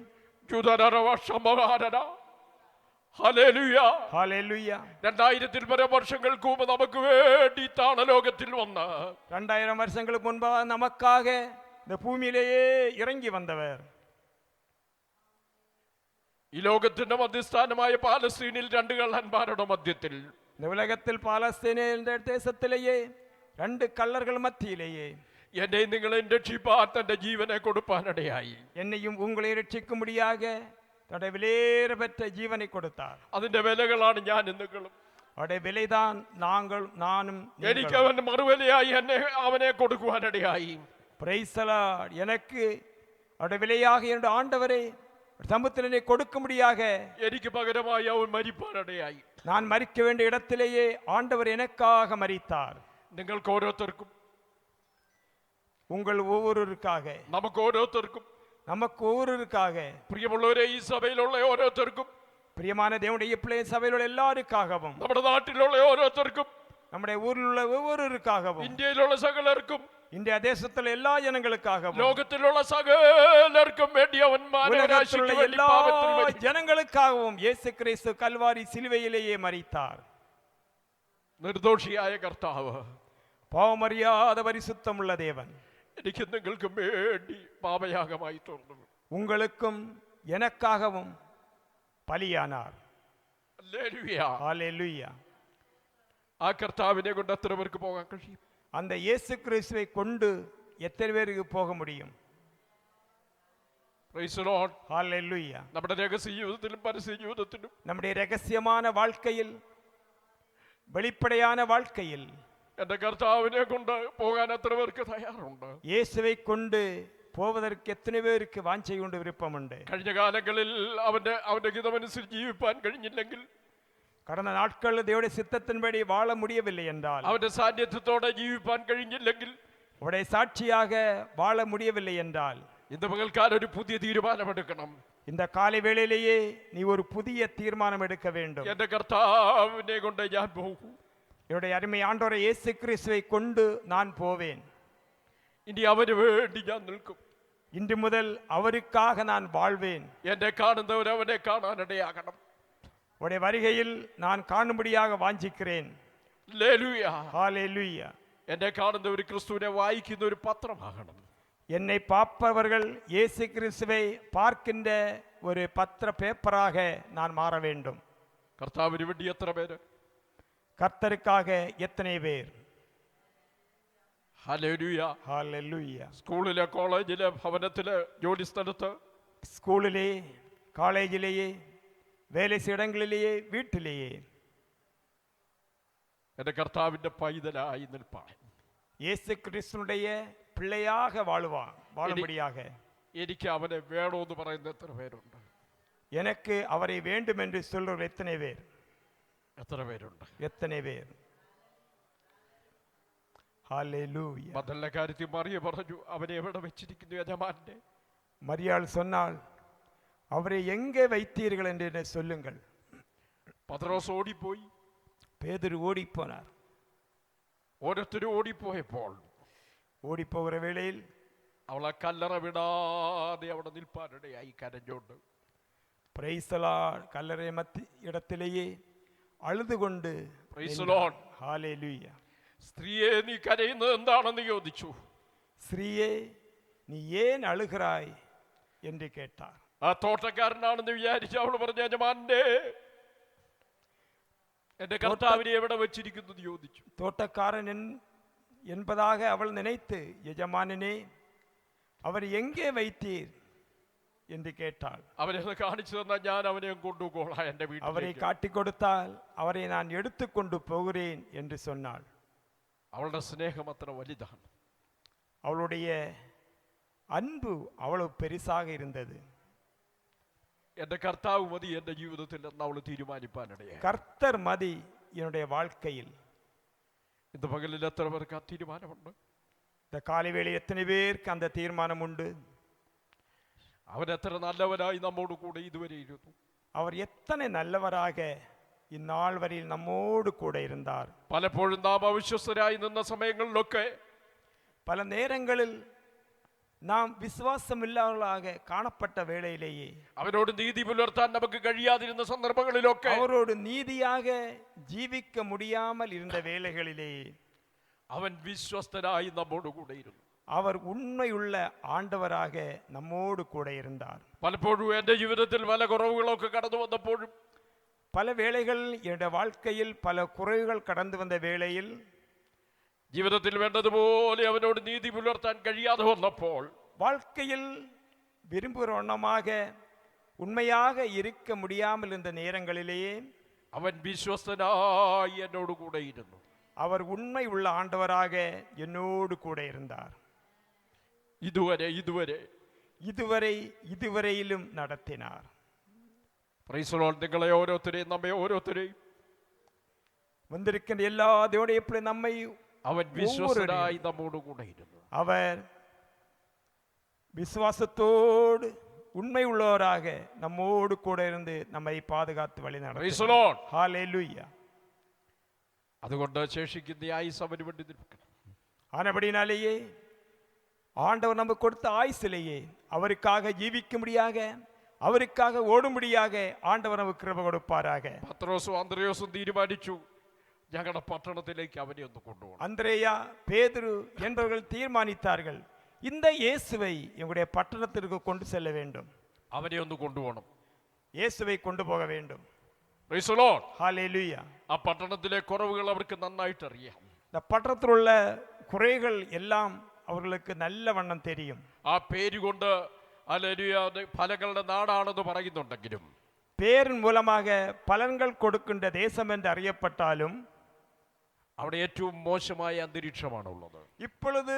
Speaker 1: ഹല്ലേലൂയ.
Speaker 2: ஹalleluya.
Speaker 1: 2000 പരം വർഷങ്ങൾക്ക് മുമ്പ് നമുക്ക് വേണ്ടി താണലോകത്തിൽ വന്ന
Speaker 2: 2000 வருஷங்களுக்கு முன்பாக நமக்காக இந்த பூமியிலேயே இறங்கி வந்தவர்.
Speaker 1: ഈ ലോകത്തിന്റെ മധ്യസ്ഥാനമായ പാലസ്തീനിൽ രണ്ട് കള്ളന്മാരുടെ മധ്യത്തിൽ,
Speaker 2: இந்த உலகத்தில் பாலஸ்தீன தேசத்திலேயே രണ്ട് கள்ளர்கள் மத்தியிலேயே
Speaker 1: എന്നെയും നിങ്ങളെയും രക്ഷിപ്പാൻ തന്റെ ജീവനെ കൊടുപ്പാനിടയായി.
Speaker 2: என்னையும் உங்களை ரட்சிக்கும்படியாக தன்னுடைய விலையேற பெற்ற ஜீவனை கொடுத்தார்.
Speaker 1: അതിന്റെ വിലകളാണ് ഞാൻ നിങ്ങളും.
Speaker 2: அவருடைய விலைதான் நானும்
Speaker 1: എനിക്ക് അവൻ മറുവിലയായി എന്നെ അവനെ കൊടുക്കുവാനിടയായി.
Speaker 2: Praise the Lord. எனக்கு அவருடைய விலையாக என்னுடைய ஆண்டவரை சமுத்திரனை கொடுக்கும்படியாக
Speaker 1: എനിക്ക് പകരമായി അവൻ മരിപ്പാനിടയായി.
Speaker 2: நான் மரிக்க வேண்டிய இடத்திலேயே ஆண்டவர் எனக்காக மரித்தார்.
Speaker 1: നിങ്ങൾക്ക് ഓരോരുത്തർക്കും,
Speaker 2: உங்கள் ஒவ்வொருவருக்காக,
Speaker 1: നമുക്ക് ഓരോരുത്തർക്കും,
Speaker 2: நமக்கு ஒவ்வொருவருக்காக,
Speaker 1: പ്രിയമുള്ളവരെ ഈ സഭയിലുള്ള ഓരോരുത്തർക്കും,
Speaker 2: பிரியமான தேவனுடைய பிள்ளை சபையில் உள்ள எல்லாருக்காகவும்,
Speaker 1: നമ്മുടെ നാട്ടിലുള്ള ഓരോരുത്തർക്കും,
Speaker 2: நம்முடைய ஊரில் உள்ள ஒவ்வொருவருக்காகவும்,
Speaker 1: ഇന്ത്യയിലുള്ള സകലർക്കും,
Speaker 2: இந்திய தேசத்தில் எல்லா ஜனங்களுக்காகவும்
Speaker 1: ലോകത്തിലുള്ള സകലർക്കും വേണ്ടി അവൻ
Speaker 2: உலகத்திலுள்ள
Speaker 1: മാനവരാശിക്ക് വേണ്ടി
Speaker 2: எல்லா
Speaker 1: പാപത്തിൽ മരിച്ചു.
Speaker 2: ஜனங்களுக்காகவும் இயேசு கிறிஸ்து கல்வாரி சிலுவையிலேயே மரித்தார்.
Speaker 1: നിർദോഷിയായ കർത്താവ്
Speaker 2: பாவமறியாத பரிசுத்தமுள்ள தேவன்
Speaker 1: എനിക്ക് നിങ്ങൾക്കും വേണ്ടി പാപയാഗമായി തീർന്നു.
Speaker 2: உங்களுக்கும் எனக்காகவும் பலியானார்.
Speaker 1: ഹല്ലേലൂയ.
Speaker 2: ஹalleluya.
Speaker 1: ആ കർത്താവിനെ കൊണ്ട് എത്ര പേർക്ക് പോകാൻ കഴിയും?
Speaker 2: அந்த இயேசு கிறிஸ்துவை கொண்டு எத்தனை பேருக்கு போக முடியும்?
Speaker 1: Praise the Lord.
Speaker 2: ஹalleluya.
Speaker 1: നമ്മുടെ രഹസ്യ ജീവിതത്തിലും പരസ്യ ജീവിതത്തിലും
Speaker 2: நம்முடைய ரகசியமான வாழ்க்கையில் வெளிப்படையான வாழ்க்கையில்
Speaker 1: എന്റെ കർത്താവിനെ കൊണ്ട് പോകാൻ എത്ര പേർക്ക് തയ്യാറുണ്ട്?
Speaker 2: இயேசுவை கொண்டு போவதற்கு எத்தனை பேருக்கு வாஞ்சை உண்டு, விருப்பம் உண்டு?
Speaker 1: കഴിഞ്ഞ കാലങ്ങളിൽ അവന്റെ ഹിതമനുസരിച്ച് ജീവിപ്പാൻ കഴിഞ്ഞില്ലെങ്കിൽ,
Speaker 2: கடந்த நாட்களில் தேவனுடைய சித்தத்தின்படி வாழ முடியவில்லை என்றால்,
Speaker 1: അവന്റെ സാന്നിധ്യത്തോടെ ജീവിപ്പാൻ കഴിഞ്ഞില്ലെങ്കിൽ,
Speaker 2: அவருடைய சாட்சியாக வாழ முடியவில்லை என்றால்,
Speaker 1: ഇന്ന് പകൽക്കാലം ഒരു പുതിയ തീരുമാനമെടുക്കണം.
Speaker 2: இந்த காலை வேளையிலேயே நீ ஒரு புதிய தீர்மானம் எடுக்க வேண்டும்.
Speaker 1: എന്റെ കർത്താവിനെ കൊണ്ട് ഞാൻ പോകും.
Speaker 2: என்னுடைய அருமை ஆண்டவரை இயேசு கிறிஸ்துவை கொண்டு நான் போவேன்.
Speaker 1: ഇനി അവന് വേണ്ടി ഞാൻ നിൽക്കും.
Speaker 2: இன்று முதல் அவருக்காக நான் வாழ்வேன்.
Speaker 1: എന്നെ കാണുന്നവർ അവനെ കാണാനിടയാകണം.
Speaker 2: உடைய வருகையில் நான் காணும்படியாக வாஞ்சிக்கிறேன்.
Speaker 1: ഹല്ലേലൂയ.
Speaker 2: ஹalleluya.
Speaker 1: എന്നെ കാണുന്നവർ ക്രിസ്തുവിനെ വായിക്കുന്ന ഒരു പത്രമാകണം.
Speaker 2: என்னை பார்ப்பவர்கள் இயேசு கிறிஸ்துவை பார்க்கின்ற ஒரு பத்திர பேப்பராக நான் மாற வேண்டும்.
Speaker 1: കർത്താവിന് വേണ്ടി എത്ര പേര്?
Speaker 2: கர்த்தருக்காக எத்தனை பேர்?
Speaker 1: ഹല്ലേലൂയ.
Speaker 2: ஹalleluya.
Speaker 1: സ്കൂളിലെ, കോളേജിലെ, ഭവനത്തിലെ, ജോലി സ്ഥലത്ത്,
Speaker 2: ஸ்கூலிலே, காலேஜிலேயே, வேலை செய்யும் இடங்களிலேயே, வீட்டிலேயே
Speaker 1: എന്റെ കർത്താവിന്റെ പൈതലായി നിൽപ്പാൻ
Speaker 2: இயேசு கிறிஸ்துனுடைய பிள்ளையாக வாழும்படியாக
Speaker 1: എനിക്ക് അവനെ വേണമെന്ന് പറയുന്ന എത്ര പേരുണ്ട്?
Speaker 2: எனக்கு அவரை வேண்டும் என்று சொல்ற எத்தனை பேர்?
Speaker 1: എത്ര പേരുണ്ട്?
Speaker 2: எத்தனை பேர்? ஹalleluya.
Speaker 1: മതലിന്റെ കാര്യത്തിൽ മറിയ പറഞ്ഞു, അവനെ എവിടെ വെച്ചിരിക്കുന്നു യജമാന്റെ?
Speaker 2: மரியாள் சொன்னால், அவரை எங்கே வைத்தீர்கள் என்று சொல்லுங்கள்.
Speaker 1: പത്രോസ് ഓടിപ്പോയി.
Speaker 2: பேதுரு ஓடி போனார்.
Speaker 1: ഓരോരുത്തരും ഓടിപ്പോയപ്പോൾ
Speaker 2: ஓடிப்போகிற வேளையில்
Speaker 1: അവളെ കല്ലറ വിടാതെ അവിടെ നിൽപ്പാനിടയായി കരഞ്ഞോണ്ട്.
Speaker 2: Praise the Lord. கல்லறை இடத்திலேயே அழுது கொண்டு
Speaker 1: Praise the Lord.
Speaker 2: ஹalleluya.
Speaker 1: സ്ത്രീയെ, നീ കരയുന്നത് എന്താണെന്ന് ചോദിച്ചു.
Speaker 2: ஸ்ரீயே, நீ ஏன் அழுகிறாய் என்று கேட்டார்.
Speaker 1: ആ തോട്ടക്കാരനാണെന്ന് വിചാരിച്ചു അവൾ പറഞ്ഞ, യജമാന്റെ എന്റെ കർത്താവിനെ എവിടെ വെച്ചിരിക്കുന്നു ചോദിച്ചു.
Speaker 2: தோட்டக்காரன் என்பதாக அவள் நினைத்து, எஜமானனே அவர் எங்கே வைத்தீர் என்று கேட்டாள்.
Speaker 1: അവനെ കാണിച്ചു തന്നാൽ ഞാൻ അവനെ കൊണ്ടുപോകോളാം എന്റെ
Speaker 2: அவரை
Speaker 1: വീട്ടിലേക്ക്.
Speaker 2: காட்டி கொடுத்தால் அவரை நான் எடுத்துக்கொண்டு போகிறேன் என்று சொன்னாள்.
Speaker 1: അവളുടെ സ്നേഹം അത്ര വലുതാണ്.
Speaker 2: அவளுடைய அன்பு அவ்வளவு பெரிசாக இருந்தது.
Speaker 1: എന്റെ കർത്താവ് മതി എന്റെ ജീവിതത്തിൽ എന്ന് അവൾ തീരുമാനിപ്പാനിടയായി.
Speaker 2: கர்த்தர் மதி என்னுடைய வாழ்க்கையில்.
Speaker 1: ഇന്ന് പകലിൽ എത്ര പേർക്ക് ആ തീരുമാനമുണ്ട്?
Speaker 2: இந்த காலை வேளையில் எத்தனை பேருக்கு அந்த தீர்மானம் உண்டு?
Speaker 1: അവൻ എത്ര നല്ലവനായി നമ്മോട് കൂടെ ഇതുവരെ ഇരുന്നു.
Speaker 2: அவர் எத்தனை நல்லவராக இந்நாள் வரையில் நம்மோடு கூட இருந்தார்.
Speaker 1: പലപ്പോഴും നാം അവിശ്വസ്തരായി നിന്ന സമയങ്ങളിലൊക്കെ
Speaker 2: பல நேரங்களில் நாம் விசுவாசம் இல்லாதவர்களாக காணப்பட்ட வேளையிலேயே,
Speaker 1: അവനോട് നീതി പുലർത്താൻ നമുക്ക് കഴിയാതിരുന്ന സന്ദർഭങ്ങളിലൊക്കെ
Speaker 2: அவரோடு நீதியாக ஜீவிக்க முடியாமல் இருந்த வேளைகளிலேயே
Speaker 1: അവൻ വിശ്വസ്തനായി നമ്മോട് കൂടെ ഇരുന്നു.
Speaker 2: அவர் உண்மையுள்ள ஆண்டவராக நம்மோடு கூட இருந்தார்.
Speaker 1: പലപ്പോഴും എൻ്റെ ജീവിതത്തിൽ പല കുറവുകളൊക്കെ കടന്നു വന്നപ്പോഴും,
Speaker 2: பல வேளைகளில் என்னுடைய வாழ்க்கையில் பல குறைவுகள் கடந்து வந்த வேளையில்,
Speaker 1: ജീവിതത്തിൽ വേണ്ടതുപോലെ അവനോട് നീതി പുലർത്താൻ കഴിയാതെ വന്നപ്പോൾ,
Speaker 2: வாழ்க்கையில் விரும்புகிற வண்ணமாக உண்மையாக இருக்க முடியாமல் இருந்த நேரங்களிலேயே
Speaker 1: അവൻ വിശ്വസ്തനായി എന്നോട് കൂടെ ഇരുന്നു.
Speaker 2: அவர் உண்மை உள்ள ஆண்டவராக என்னோடு கூட இருந்தார். இதுவரையிலும் நடத்தினார்.
Speaker 1: Price the Lord. നിങ്ങളെ ഓരോരുത്തരെയും, നമ്മെ ഓരോരുത്തരെയും
Speaker 2: வந்திருக்கின்ற எல்லா தேவனுடைய பிள்ளை நம்மை
Speaker 1: അവൻ വിശ്വസ്തനായി നമ്മോട് കൂടെ ഇരുന്നു.
Speaker 2: அவர் விசுவாசத்தோடு உண்மை உள்ளவராக நம்மோடு கூட இருந்து நம்மை பாதுகாத்து வழி
Speaker 1: പ്രൈസ് ദി
Speaker 2: நடத்தினார்.
Speaker 1: ലോർഡ്.
Speaker 2: ஹalleluya.
Speaker 1: അതുകൊണ്ട് ശേഷിക്കുന്ന ആയുസ് അവന് വേണ്ടി നിൽക്കണം.
Speaker 2: ஆனபடினாலேயே ஆண்டவர் நமக்கு கொடுத்த ஆயுசிலேயே அவருக்காக ஜீவிக்கும்படியாக, அவருக்காக ஓடும்படியாக ஆண்டவர் நமக்கு கிருபை கொடுப்பாராக.
Speaker 1: പത്രോസും അന്ത്രയോസും തീരുമാനിച്ചു ഞങ്ങളുടെ പട്ടണത്തിലേക്ക് അവനെ ഒന്ന് കൊണ്ടുപോകണം.
Speaker 2: அந்திரேயா, பேதுரு என்பவர்கள் தீர்மானித்தார்கள், இந்த இயேசுவை எங்களுடைய பட்டணத்திற்கு கொண்டு செல்ல வேண்டும்,
Speaker 1: അവനെ ഒന്ന് കൊണ്ടുപോകണം.
Speaker 2: இயேசுவை கொண்டு போக வேண்டும்.
Speaker 1: Praise the Lord.
Speaker 2: ஹல்லேலூயா.
Speaker 1: ആ പട്ടണത്തിലെ കുറവുകൾ അവർക്ക് നന്നായിട്ട് അറിയാം.
Speaker 2: இந்த பட்டணத்தில் உள்ள குறைகள் எல்லாம் அவர்களுக்கு நல்ல வண்ணம் தெரியும்.
Speaker 1: ആ പേര് കൊണ്ട് ഹല്ലേലൂയ ഫലങ്ങളുടെ നാടാണെന്ന് പറയുന്നുണ്ടെങ്കിലും
Speaker 2: பேரின் மூலமாக பலன்கள் கொடுக்கின்ற தேசம் என்று அறியப்பட்டாலும்
Speaker 1: അവിടെ ഏറ്റവും മോശമായ അന്തരീക്ഷമാണ് ഉള്ളത്.
Speaker 2: இப்பொழுது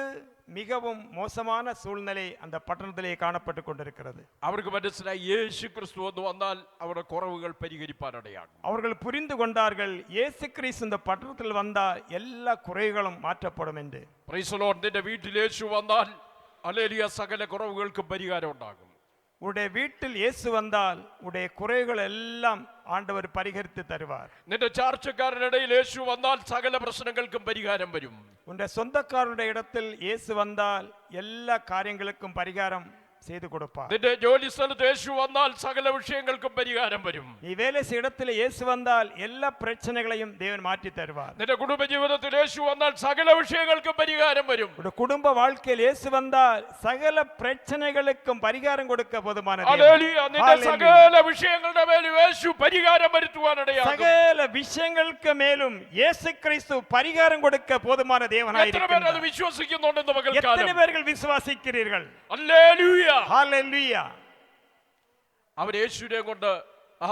Speaker 2: மிகவும் மோசமான சூழ்நிலை அந்த பட்டணத்திலே காணப்பட்டு கொண்டிருக்கிறது.
Speaker 1: അവർക്ക് മനസ്സിലായി യേശു ക്രിസ്തു എന്ന് വന്നാൽ അവരുടെ കുറവുകൾ പരിഹരിപ്പാനിടയാകും.
Speaker 2: அவர்கள் புரிந்து கொண்டார்கள், இயேசு கிறிஸ்து இந்த பட்டணத்தில் வந்தால் எல்லா குறைகளும் மாற்றப்படும் என்று.
Speaker 1: Price the Lord. നിന്റെ വീട്ടിൽ യേശു വന്നാൽ ഹല്ലേലൂയ സകല കുറവുകൾക്കും പരിഹാരം ഉണ്ടാകും.
Speaker 2: உடைய வீட்டில் இயேசு வந்தால் உடைய குறைகள் எல்லாம் ஆண்டவர் பரிகரித்து தருவார்.
Speaker 1: നിന്റെ ചാർച്ചക്കാരുടെ യേശു വന്നാൽ സകല പ്രശ്നങ്ങൾക്കും പരിഹാരം വരും.
Speaker 2: உடைய சொந்தக்காரருடைய இடத்தில் இயேசு வந்தால் எல்லா காரியங்களுக்கும் பரிகாரம் செய்து கொடுப்பார்.
Speaker 1: നിന്റെ ജോലി സ്ഥലത്ത് യേശു വന്നാൽ സകല വിഷയങ്ങൾക്കും പരിഹാരം വരും.
Speaker 2: நீ வேலை செய்ய இடத்தில் இயேசு வந்தால் எல்லா பிரச்சனைகளையும் தேவன் மாற்றி தருவார்.
Speaker 1: നിന്റെ കുടുംബ ജീവിതത്തിൽ യേശു വന്നാൽ സകല വിഷയങ്ങൾക്കും പരിഹാരം വരും.
Speaker 2: உடைய குடும்ப வாழ்க்கையில் இயேசு வந்தால் சகல பிரச்சனைகளுக்கும் பரிகாரம் கொடுக்க போதுமான தேவன்.
Speaker 1: ഹല്ലേലൂയ. നിന്റെ സകല വിഷയങ്ങളുടെ മേലും യേശു പരിഹാരം വരുത്തുവാനിടയാകും.
Speaker 2: சகல விஷயங்களுக்கு மேலும் இயேசு கிறிஸ்து பரிகாரம் கொடுக்க போதுமான தேவனாய்
Speaker 1: എത്ര പേർ അത്
Speaker 2: இருக்கிறார்.
Speaker 1: വിശ്വസിക്കുന്നുണ്ടെന്ന്
Speaker 2: எத்தனை
Speaker 1: പകൽക്കാലം?
Speaker 2: பேர்கள் விசுவாசிக்கிறீர்கள்?
Speaker 1: ഹല്ലേലൂയ.
Speaker 2: ஹalleluya.
Speaker 1: അവർ യേശുവിനെ കൊണ്ട് ആ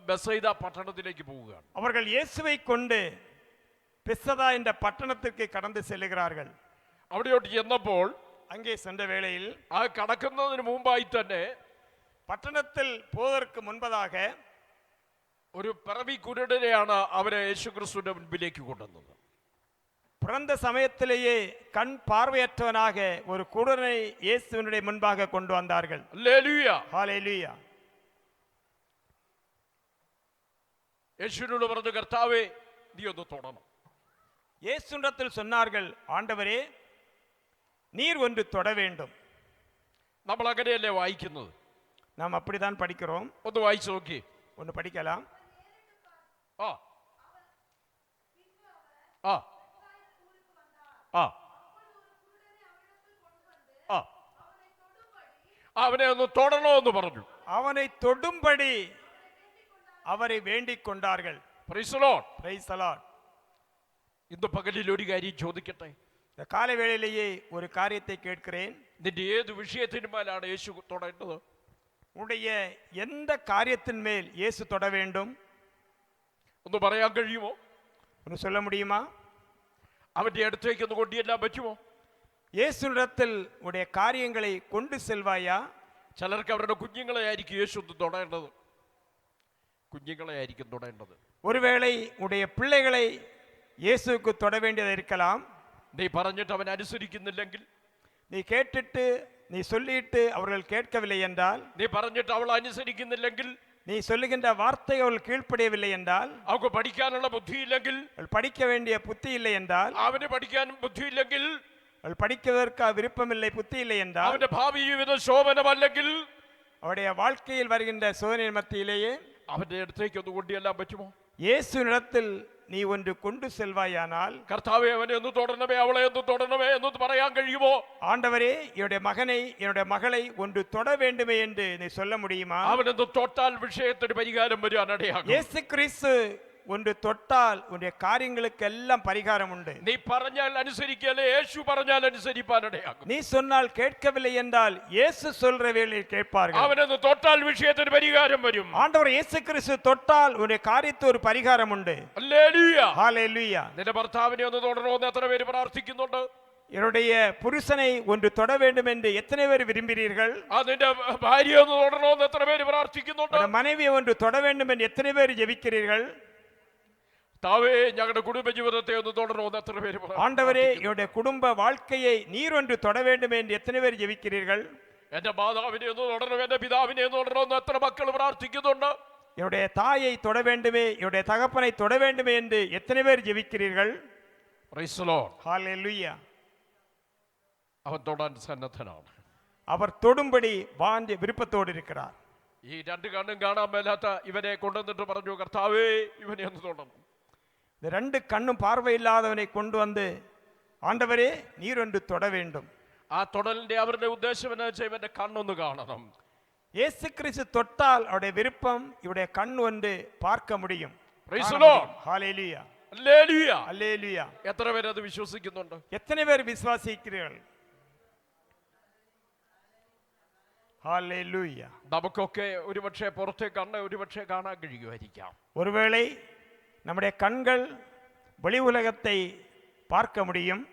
Speaker 1: ബെസൈദ പട്ടണത്തിലേക്ക് പോവുകയാണ്.
Speaker 2: அவர்கள் இயேசுவை கொண்டு பெசதா என்ற பட்டணத்திற்கு கடந்து செல்லுகிறார்கள்.
Speaker 1: അവിടെയോട്ട് ചെന്നപ്പോൾ
Speaker 2: அங்கே சென்ற வேளையில்
Speaker 1: ആ കടക്കുന്നതിന് മുമ്പായി തന്നെ
Speaker 2: பட்டணத்தில் போவதற்கு முன்பதாக
Speaker 1: ഒരു പിറവി കുരുടനെയാണ് അവരെ യേശുക്രിസ്തുവിന്റെ മുൻപിലേക്ക് കൊണ്ടുവന്നത്.
Speaker 2: பிறந்த சமயத்திலேயே கண் பார்வையற்றவனாக ஒரு குருடனை இயேசுவினுடைய முன்பாக கொண்டு வந்தார்கள்.
Speaker 1: ഹല്ലേലൂയ.
Speaker 2: ஹalleluya.
Speaker 1: യേശുവിനോട് പറഞ്ഞു, കർത്താവേ നീ ഒന്ന് തൊടണം.
Speaker 2: இயேசுவிடத்தில் சொன்னார்கள், ஆண்டவரே நீர் ஒன்று தொட வேண்டும்.
Speaker 1: നമ്മൾ അങ്ങനെയല്ലേ വായിക്കുന്നത്?
Speaker 2: நாம் அப்படித்தான் படிக்கிறோம்.
Speaker 1: ഒന്ന് വായിച്ചു നോക്കി.
Speaker 2: ஒன்று படிக்கலாம்.
Speaker 1: ആ ആ ആ ആ അവനെ ഒന്ന് തൊടണോ എന്ന് പറഞ്ഞു.
Speaker 2: அவனை தொடும்படி அவரை வேண்டிக் கொண்டார்கள்.
Speaker 1: Price the Lord.
Speaker 2: Praise the Lord.
Speaker 1: ഇന്ന് പകലിൽ ഒരു കാര്യം ചോദിക്കട്ടെ.
Speaker 2: இந்த காலை வேளையிலேயே ஒரு காரியத்தை கேட்கிறேன்.
Speaker 1: നിന്റെ ഏത് വിഷയത്തിന്മേലാണ് യേശു തൊടേണ്ടത്?
Speaker 2: உடைய எந்த காரியத்தின் மேல் இயேசு தொட வேண்டும்?
Speaker 1: ഒന്ന് പറയാൻ കഴിയുമോ?
Speaker 2: ஒன்று சொல்ல முடியுமா?
Speaker 1: അവന്റെ അടുത്തേക്ക് ഒന്ന് കൊണ്ടുചെല്ലാൻ പറ്റുമോ?
Speaker 2: இயேசுவிடத்தில் உடைய காரியங்களை கொண்டு செல்வாயா?
Speaker 1: ചിലർക്ക് അവരുടെ കുഞ്ഞുങ്ങളെ ആയിരിക്കും യേശു ഒന്ന് തൊടേണ്ടത്. കുഞ്ഞുങ്ങളെ ആയിരിക്കും തൊടേണ്ടത്.
Speaker 2: ஒருவேளை உடைய பிள்ளைகளை இயேசுவுக்கு தொட வேண்டியது இருக்கலாம்.
Speaker 1: നീ പറഞ്ഞിട്ട് അവൻ അനുസരിക്കുന്നില്ലെങ്കിൽ,
Speaker 2: நீ கேட்டுட்டு நீ சொல்லிட்டு அவர்கள் கேட்கவில்லை என்றால்,
Speaker 1: നീ പറഞ്ഞിട്ട് അവൾ അനുസരിക്കുന്നില്ലെങ്കിൽ,
Speaker 2: நீ சொல்லுகின்ற வார்த்தை அவர்கள் கீழ்ப்படியவில்லை என்றால்,
Speaker 1: അവൾക്ക് പഠിക്കാനുള്ള ബുദ്ധിയില്ലെങ്കിൽ,
Speaker 2: அவள் படிக்க வேண்டிய புத்தி இல்லை என்றால்,
Speaker 1: അവന് പഠിക്കാൻ ബുദ്ധിയില്ലെങ്കിൽ,
Speaker 2: அவள் படிப்பதற்கு விருப்பமில்லை புத்தி இல்லை என்றால்,
Speaker 1: അവന്റെ ഭാവി ജീവിതം ശോഭനമല്ലെങ്കിൽ,
Speaker 2: அவருடைய வாழ்க்கையில் வருகின்ற சோதனை மத்தியிலேயே
Speaker 1: അവന്റെ അടുത്തേക്ക് ഒന്ന് കൊണ്ടുചെല്ലാൻ പറ്റുമോ?
Speaker 2: இயேசுவினிடத்தில் நீ ஒன்று கொண்டு செல்வாயானால்,
Speaker 1: കർത്താവേ അവനെ ഒന്ന് തൊടണമേ, അവളെ ഒന്ന് തൊടണമേ എന്ന് പറയാൻ കഴിയുമോ?
Speaker 2: ஆண்டவரே என்னுடைய மகனை என்னுடைய மகளை ஒன்று தொட வேண்டுமே என்று நீ சொல்ல முடியுமா?
Speaker 1: അവനൊന്ന് തൊട്ടാൽ വിഷയത്തിന് പരിഹാരം വരാനിടയാകും.
Speaker 2: இயேசு கிறிஸ்து ஒன்று தொட்டால் உன்னுடைய காரியங்களுக்கு எல்லாம் பரிகாரம் உண்டு.
Speaker 1: നീ പറഞ്ഞാൽ അനുസരിക്കല്ലേ, യേശു പറഞ്ഞാൽ അനുസരിപ്പാനിടയാകും.
Speaker 2: நீ சொன்னால் கேட்கவில்லை என்றால் இயேசு சொல்ற வேளையில் கேட்பார்கள்.
Speaker 1: അവനൊന്ന് തൊട്ടാൽ വിഷയത്തിന് പരിഹാരം വരും.
Speaker 2: ஆண்டவர் இயேசு கிறிஸ்து தொட்டால் உன்னுடைய காரியத்துக்கு ஒரு பரிகாரம் உண்டு.
Speaker 1: ഹല്ലേലൂയ.
Speaker 2: ஹalleluya.
Speaker 1: നിന്റെ ഭർത്താവിനെ ഒന്ന് തൊടണമെന്ന് എത്ര പേര് പ്രാർത്ഥിക്കുന്നുണ്ട്?
Speaker 2: என்னுடைய புருஷனை ஒன்று தொட வேண்டும் என்று எத்தனை பேர் விரும்புகிறீர்கள்?
Speaker 1: നിന്റെ ഭാര്യ ഒന്ന് തൊടണമെന്ന് എത്ര പേര് പ്രാർത്ഥിക്കുന്നുണ്ട്?
Speaker 2: உன்னுடைய மனைவியை ஒன்று தொட வேண்டும் என்று எத்தனை பேர் ஜெபிக்கிறீர்கள்?
Speaker 1: താവേ ഞങ്ങളുടെ കുടുംബ ജീവിതത്തെ ഒന്ന് തൊടണമെന്ന് എത്ര പേര്
Speaker 2: ஆண்டவரே என்னுடைய குடும்ப வாழ்க்கையை நீர் ஒன்று தொட வேண்டும் என்று எத்தனை பேர் ஜெபிக்கிறீர்கள்?
Speaker 1: എന്റെ മാതാവിനെ ഒന്ന് തൊടണം, എന്റെ പിതാവിനെ ഒന്ന് തൊടണമെന്ന് എത്ര മക്കൾ പ്രാർത്ഥിക്കുന്നുണ്ട്?
Speaker 2: என்னுடைய தாயை தொட வேண்டுமே, என்னுடைய தகப்பனை தொட வேண்டுமே என்று எத்தனை பேர் ஜெபிக்கிறீர்கள்?
Speaker 1: Praise the Lord.
Speaker 2: ஹalleluya.
Speaker 1: അവൻ തൊടാൻ സന്നദ്ധനാണ്.
Speaker 2: அவர் தொடும்படி வாஞ்ச விருப்பத்தோடு இருக்கிறார்.
Speaker 1: ഈ രണ്ട് കണ്ണും കാണാൻ മേലാത്ത ഇവനെ കൊണ്ടുവന്നിട്ട് പറഞ്ഞു, കർത്താവേ ഇവനെ ഒന്ന് തൊടണം.
Speaker 2: இந்த ரெண்டு கண்ணும் பார்வையில்லாதவனை கொண்டு வந்து, ஆண்டவரே நீர் ஒன்று தொட வேண்டும்.
Speaker 1: ആ തൊടലിന്റെ അവരുടെ ഉദ്ദേശം എന്ന് വെച്ചാൽ ഇവന്റെ കണ്ണൊന്ന് കാണണം.
Speaker 2: இயேசு கிறிஸ்து தொட்டால் அவருடைய விருப்பம் இவருடைய கண் ஒன்று பார்க்க முடியும்.
Speaker 1: Praise the Lord.
Speaker 2: ஹalleluya.
Speaker 1: ഹല്ലേലൂയ.
Speaker 2: ஹalleluya.
Speaker 1: എത്ര പേര് അത് വിശ്വസിക്കുന്നുണ്ട്?
Speaker 2: எத்தனை பேர் விசுவாசிக்கிறீர்கள்? ஹalleluya.
Speaker 1: നമുക്കൊക്കെ ഒരുപക്ഷെ പുറത്തെ കണ്ണ് ഒരുപക്ഷെ കാണാൻ കഴിയുമായിരിക്കാം.
Speaker 2: ஒருவேளை நம்முடைய கண்கள் வெளி உலகத்தை பார்க்க முடியும்.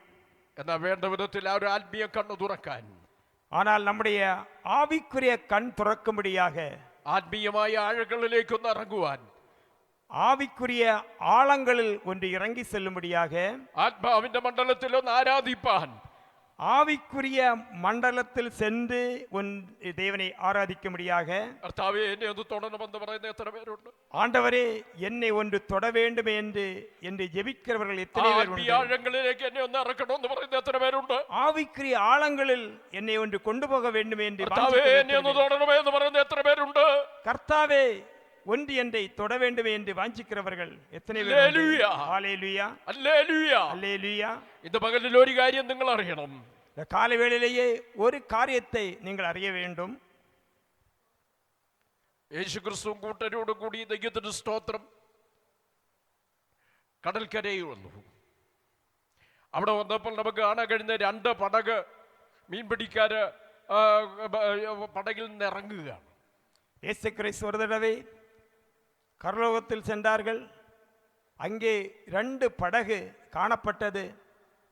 Speaker 1: എന്നാൽ വേണ്ട വിധത്തിൽ ആ ഒരു ആത്മീയ കണ്ണ് തുറക്കാൻ,
Speaker 2: ஆனால் நம்முடைய ஆவிக்குரிய கண் துறக்கும்படியாக,
Speaker 1: ആത്മീയമായ ആഴങ്ങളിലേക്കൊന്ന് ഇറങ്ങുവാൻ,
Speaker 2: ஆவிக்குரிய ஆழங்களில் ஒன்று இறங்கி செல்லும்படியாக,
Speaker 1: ആത്മാവിന്റെ മണ്ഡലത്തിൽ ഒന്ന് ആരാധിപ്പാൻ,
Speaker 2: ஆவிக்குரிய மண்டலத்தில் சென்று தேவனை ஆராதிக்கும்படியாக,
Speaker 1: കർത്താവേ എന്നെ ഒന്ന് തൊടണമെന്ന് പറയുന്ന എത്ര പേരുണ്ട്?
Speaker 2: ஆண்டவரே என்னை ஒன்று தொட வேண்டும் என்று ஜெபிக்கிறவர்கள் எத்தனை பேர்
Speaker 1: ആത്മീയ
Speaker 2: உண்டு?
Speaker 1: ആഴങ്ങളിലേക്ക് എന്നെ ഒന്ന് ഇറക്കണമെന്ന് പറയുന്ന എത്ര പേരുണ്ട്?
Speaker 2: ஆவிக்குரிய ஆழங்களில் என்னை ஒன்று கொண்டு போக வேண்டும் என்று
Speaker 1: കർത്താവേ എന്നെ ഒന്ന് തൊടണമേ എന്ന് പറയുന്ന എത്ര പേരുണ്ട്?
Speaker 2: கர்த்தாவே ஒன்று என்னை தொட வேண்டும் என்று வாஞ்சிக்கிறவர்கள் எத்தனை பேர்?
Speaker 1: ഹല്ലേലൂയ.
Speaker 2: ஹalleluya.
Speaker 1: ഹല്ലേലൂയ.
Speaker 2: ஹalleluya.
Speaker 1: இந்த പകലിൽ ഒരു കാര്യം നിങ്ങൾ അറിയണം.
Speaker 2: இந்த காலை வேளையிலேயே ஒரு காரியத்தை நீங்கள் அறிய வேண்டும்.
Speaker 1: യേശുക്രിസ്തുവും കൂട്ടരോടും കൂടി ദൈവത്തിന് സ്തോത്രം കടൽക്കരയിൽ വന്നു. അവിടെ വന്നപ്പോൾ നമുക്ക് കാണാൻ കഴിയുന്ന രണ്ട് പടക് മീൻ പിടിക്കാര് പടകിൽ നിന്ന് ഇറങ്ങുകയാണ്.
Speaker 2: இயேசு கிறிஸ்து ஒரு தடவை கர்லோகத்தில் சென்றார்கள். அங்கே 2 படகு காணப்பட்டது.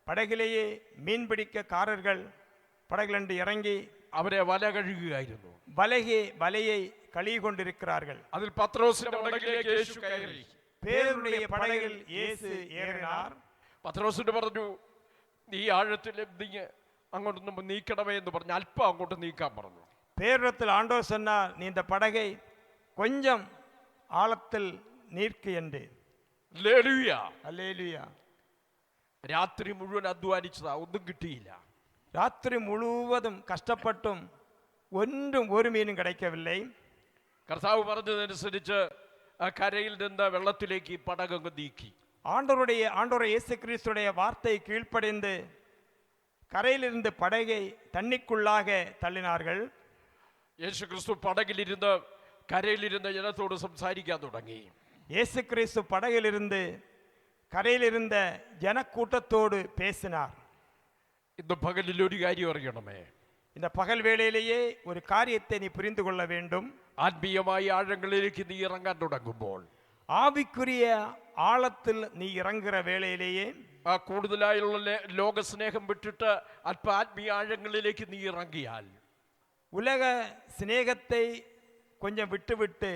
Speaker 2: படகிலேயே மீன்பிடிக்கக்காரர்கள் படகிலிருந்து இறங்கி
Speaker 1: അവരെ വല കഴുകുകയായിരുന്നു.
Speaker 2: வலையை கழுவி கொண்டிருக்கிறார்கள்.
Speaker 1: അതിൽ പത്രോസിന്റെ പടകിലേക്ക് യേശു കയറി.
Speaker 2: பேதுருடைய படகில் இயேசு ஏறினார்.
Speaker 1: പത്രോസിന് പറഞ്ഞു, നീ ആഴത്തിൽ അങ്ങോട്ടൊന്ന് നീക്കണമേ എന്ന് പറഞ്ഞു. അല്പം അങ്ങോട്ട് നീക്കാൻ പറഞ്ഞു.
Speaker 2: பேரிடத்தில் ஆண்டவர் சொன்னார், நீ இந்த படகை கொஞ்சம் ஆழத்தில் நீர்க்கு என்று.
Speaker 1: ഹല്ലേലൂയ.
Speaker 2: அல்லேலூயா.
Speaker 1: രാത്രി മുഴുവൻ അധ്വാനിച്ചതാ, ഒന്നും കിട്ടിയില്ല.
Speaker 2: ராத்திரி முழுவதும் கஷ்டப்பட்டும் ஒன்றும் ஒரு மீனும் கிடைக்கவில்லை.
Speaker 1: കർത്താവ് പറഞ്ഞതനുസരിച്ച് ആ കരയിൽ നിന്ന് വെള്ളത്തിലേക്ക് പടകങ്ങ് നീക്കി.
Speaker 2: ஆண்டவர் இயேசு கிறிஸ்துடைய வார்த்தை கீழ்ப்படிந்து கரையிலிருந்து படகை தண்ணிக்குள்ளாக தள்ளினார்கள்.
Speaker 1: യേശു ക്രിസ്തു പടകിലിരുന്ന് കരയിലിരുന്ന് ജനത്തോട് സംസാരിക്കാൻ തുടങ്ങി.
Speaker 2: இயேசு கிறிஸ்து படகிலிருந்து கரையிலிருந்த ஜனக்கூட்டத்தோடு பேசினார்.
Speaker 1: ഇന്ന് പകലിൽ ഒരു കാര്യം അറിയണമേ.
Speaker 2: இந்த பகல் வேளையிலேயே ஒரு காரியத்தை நீ புரிந்து கொள்ள வேண்டும்.
Speaker 1: ആത്മീയമായ ആഴങ്ങളിലേക്ക് നീ ഇറങ്ങാൻ തുടങ്ങുമ്പോൾ,
Speaker 2: ஆவிக்குரிய ஆழத்தில் நீ இறங்குற வேளையிலேயே,
Speaker 1: ആ കൂടുതലായുള്ള ലോകസ്നേഹം വിട്ടിട്ട് അല്പ ആത്മീയ ആഴങ്ങളിലേക്ക് നീ ഇറങ്ങിയാൽ,
Speaker 2: உலக சிநேகத்தை கொஞ்சம் விட்டுவிட்டு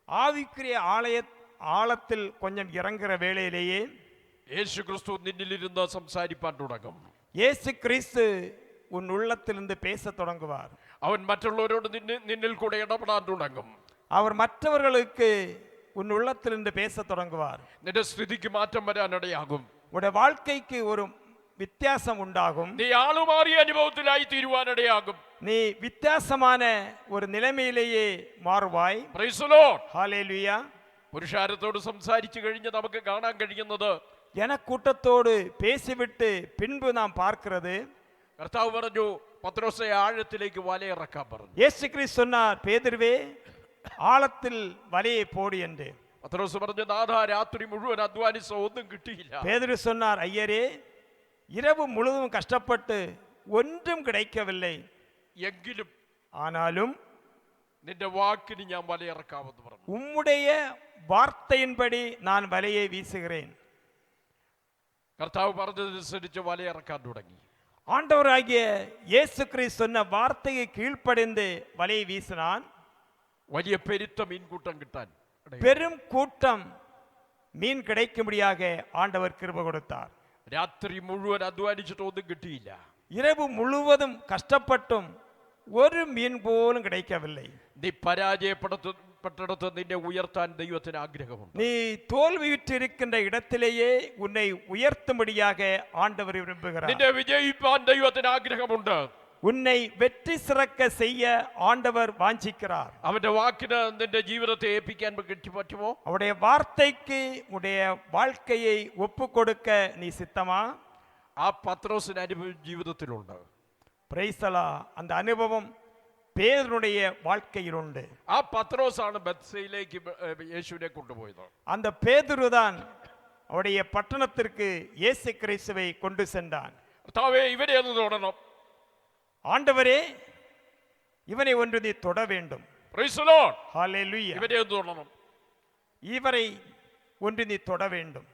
Speaker 2: ஆவிக்குரிய ஆழத்தில் கொஞ்சம் இறங்குற வேளையிலேயே
Speaker 1: യേശു ക്രിസ്തു നിന്നിലിരുന്ന് സംസാരിപ്പാൻ തുടങ്ങും.
Speaker 2: இயேசு கிறிஸ்து உன் உள்ளத்திலிருந்து பேச தொடங்குவார்.
Speaker 1: അവൻ മറ്റുള്ളവരോട് നിന്നിൽ കൂടെ ഇടപെടാൻ തുടങ്ങും.
Speaker 2: அவர் மற்றவர்களுக்கு உன் உள்ளத்திலிருந்து பேச தொடங்குவார்.
Speaker 1: നിന്റെ സ്ഥിതിക്ക് മാറ്റം വരാനിടയാകും.
Speaker 2: உடைய வாழ்க்கைக்கு ஒரு வித்தியாசம் உண்டாகும்.
Speaker 1: നീ ആളുമാറിയ അനുഭവത്തിലായി തീരുവാനിടയാകും.
Speaker 2: நீ வித்தியாசமான ஒரு நிலைமையிலேயே மாறுவாய்.
Speaker 1: Praise the Lord.
Speaker 2: ஹalleluya.
Speaker 1: പുരുഷാരത്തോട് സംസാരിച്ചു കഴിഞ്ഞ് നമുക്ക് കാണാൻ കഴിയുന്നത്,
Speaker 2: ஜனக்கூட்டத்தோடு பேசிவிட்டு பின்பு நாம் பார்க்கிறது,
Speaker 1: കർത്താവ് പറഞ്ഞു, പത്രോസെ ആഴത്തിലേക്ക് വലയിറക്കാൻ പറഞ്ഞു.
Speaker 2: இயேசு கிறிஸ்து சொன்னார், பேதுருவே ஆழத்தில் வலையை போடு என்று.
Speaker 1: പത്രോസ് പറഞ്ഞു, നാഥാ രാത്രി മുഴുവൻ അധ്വാനിച്ച ഒന്നും കിട്ടിയില്ല.
Speaker 2: பேதுரு சொன்னார், ஐயரே இரவு முழுவதும் கஷ்டப்பட்டு ஒன்றும் கிடைக்கவில்லை.
Speaker 1: എങ്കിലും
Speaker 2: ஆனாலும்
Speaker 1: നിന്റെ വാക്കിന് ഞാൻ വലയിറക്കാമെന്ന് പറഞ്ഞു.
Speaker 2: உம்முடைய வார்த்தையின்படி நான் வலையை வீசுகிறேன்.
Speaker 1: കർത്താവ് പറഞ്ഞതനുസരിച്ച് വലയിറക്കാൻ തുടങ്ങി.
Speaker 2: ஆண்டவராகிய இயேசு கிறிஸ்து சொன்ன வார்த்தையை கீழ்ப்படிந்து வலையை வீசினான்.
Speaker 1: വലിയ പെരുത്ത മീൻകൂട്ടം കിട്ടാൻ
Speaker 2: பெரும் கூட்டம் மீன் கிடைக்கும்படியாக ஆண்டவர் கிருபை கொடுத்தார்.
Speaker 1: രാത്രി മുഴുവൻ അധ്വാനിച്ചിട്ട് ഒന്നും കിട്ടിയില്ല.
Speaker 2: இரவு முழுவதும் கஷ்டப்பட்டும் ஒரு மீன் போலும் கிடைக்கவில்லை.
Speaker 1: നീ പട്ടണത്ത് നിന്നെ ഉയർത്താൻ ദൈവത്തിന് ആഗ്രഹമുണ്ട്.
Speaker 2: நீ தோல்வியுற்றிருக்கின்ற இடத்திலேயே உன்னை உயர்த்தும்படியாக ஆண்டவர் விரும்புகிறார்.
Speaker 1: നിന്നെ വിജയിപ്പാൻ ദൈവത്തിന് ആഗ്രഹമുണ്ട്.
Speaker 2: உன்னை வெற்றி சிறக்க செய்ய ஆண்டவர் வாஞ்சிக்கிறார்.
Speaker 1: അവന്റെ വാക്കിന് നിന്റെ ജീവിതത്തെ ഏൽപ്പിക്കാൻ പറ്റുമോ?
Speaker 2: அவருடைய வார்த்தைக்கு உடைய வாழ்க்கையை ஒப்பு கொடுக்க நீ சித்தமா?
Speaker 1: ആ പത്രോസിന് അനുഭവം ജീവിതത്തിലുണ്ട്.
Speaker 2: பிரைசலா, அந்த அனுபவம் பேதுருடைய வாழ்க்கையில் உண்டு.
Speaker 1: ആ പത്രോസാണ് ബത്സയിലേക്ക് യേശുവിനെ കൊണ്ടുപോയത്.
Speaker 2: அந்த பேதுருதான் அவருடைய பட்டணத்திற்கு இயேசு கிறிஸ்துவை கொண்டு சென்றான்.
Speaker 1: കർത്താവേ, ഇവനെ ഒന്ന് തൊടണം.
Speaker 2: ஆண்டவரே, இவனை ஒன்று நீ தொட வேண்டும்.
Speaker 1: Praise the Lord.
Speaker 2: ஹல்லேலூயா.
Speaker 1: ഇവനെ ഒന്ന് തൊടണം.
Speaker 2: இவரை ஒன்று நீ தொட வேண்டும்.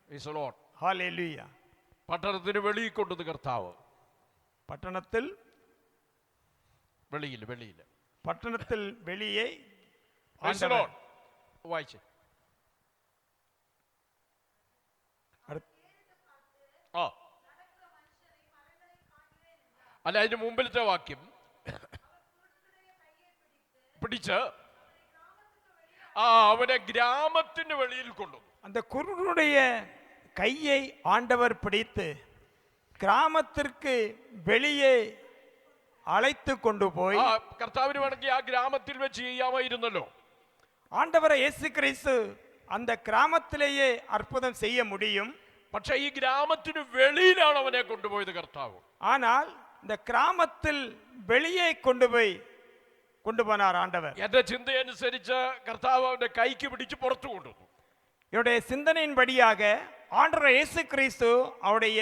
Speaker 1: Praise the Lord.
Speaker 2: ஹல்லேலூயா.
Speaker 1: പട്ടണത്തിന് വെളിയിൽ കൊണ്ടുവന്ന് കർത്താവ്.
Speaker 2: பட்டணத்தில்
Speaker 1: വെളിയിൽ
Speaker 2: பட்டணத்தில் வெளியே
Speaker 1: Praise the Lord. വായിച്ചേ. ആ അല്ല, അതിന് മുമ്പിലത്തെ വാക്യം പിടിച്ച് അവനെ ഗ്രാമത്തിന് വെളിയിൽ കൊണ്ടുവന്നു.
Speaker 2: அந்த குருடனுடைய கையை ஆண்டவர் பிடித்து கிராமத்திற்கு வெளியே அழைத்து கொண்டு போய்,
Speaker 1: കർത്താവിന് വേണമെങ്കിൽ ആ ഗ്രാമത്തിൽ വെച്ച് ചെയ്യാമായിരുന്നല്ലോ.
Speaker 2: ஆண்டவரை இயேசு கிறிஸ்து அந்த கிராமத்திலேயே அற்புதம் செய்ய முடியும்.
Speaker 1: പക്ഷേ ഈ ഗ്രാമത്തിന് വെളിയിലാണ് അവനെ കൊണ്ടുപോയത് കർത്താവ്.
Speaker 2: ஆனால் இந்த கிராமத்தில் வெளியே கொண்டு போனார் ஆண்டவர்.
Speaker 1: എന്റെ ചിന്തയനുസരിച്ച് കർത്താവ് അവന്റെ കൈക്ക് പിടിച്ച് പുറത്തു കൊണ്ടുവന്നു.
Speaker 2: என்னுடைய சிந்தனையின்படியாக ஆண்டவர் இயேசு கிறிஸ்து அவருடைய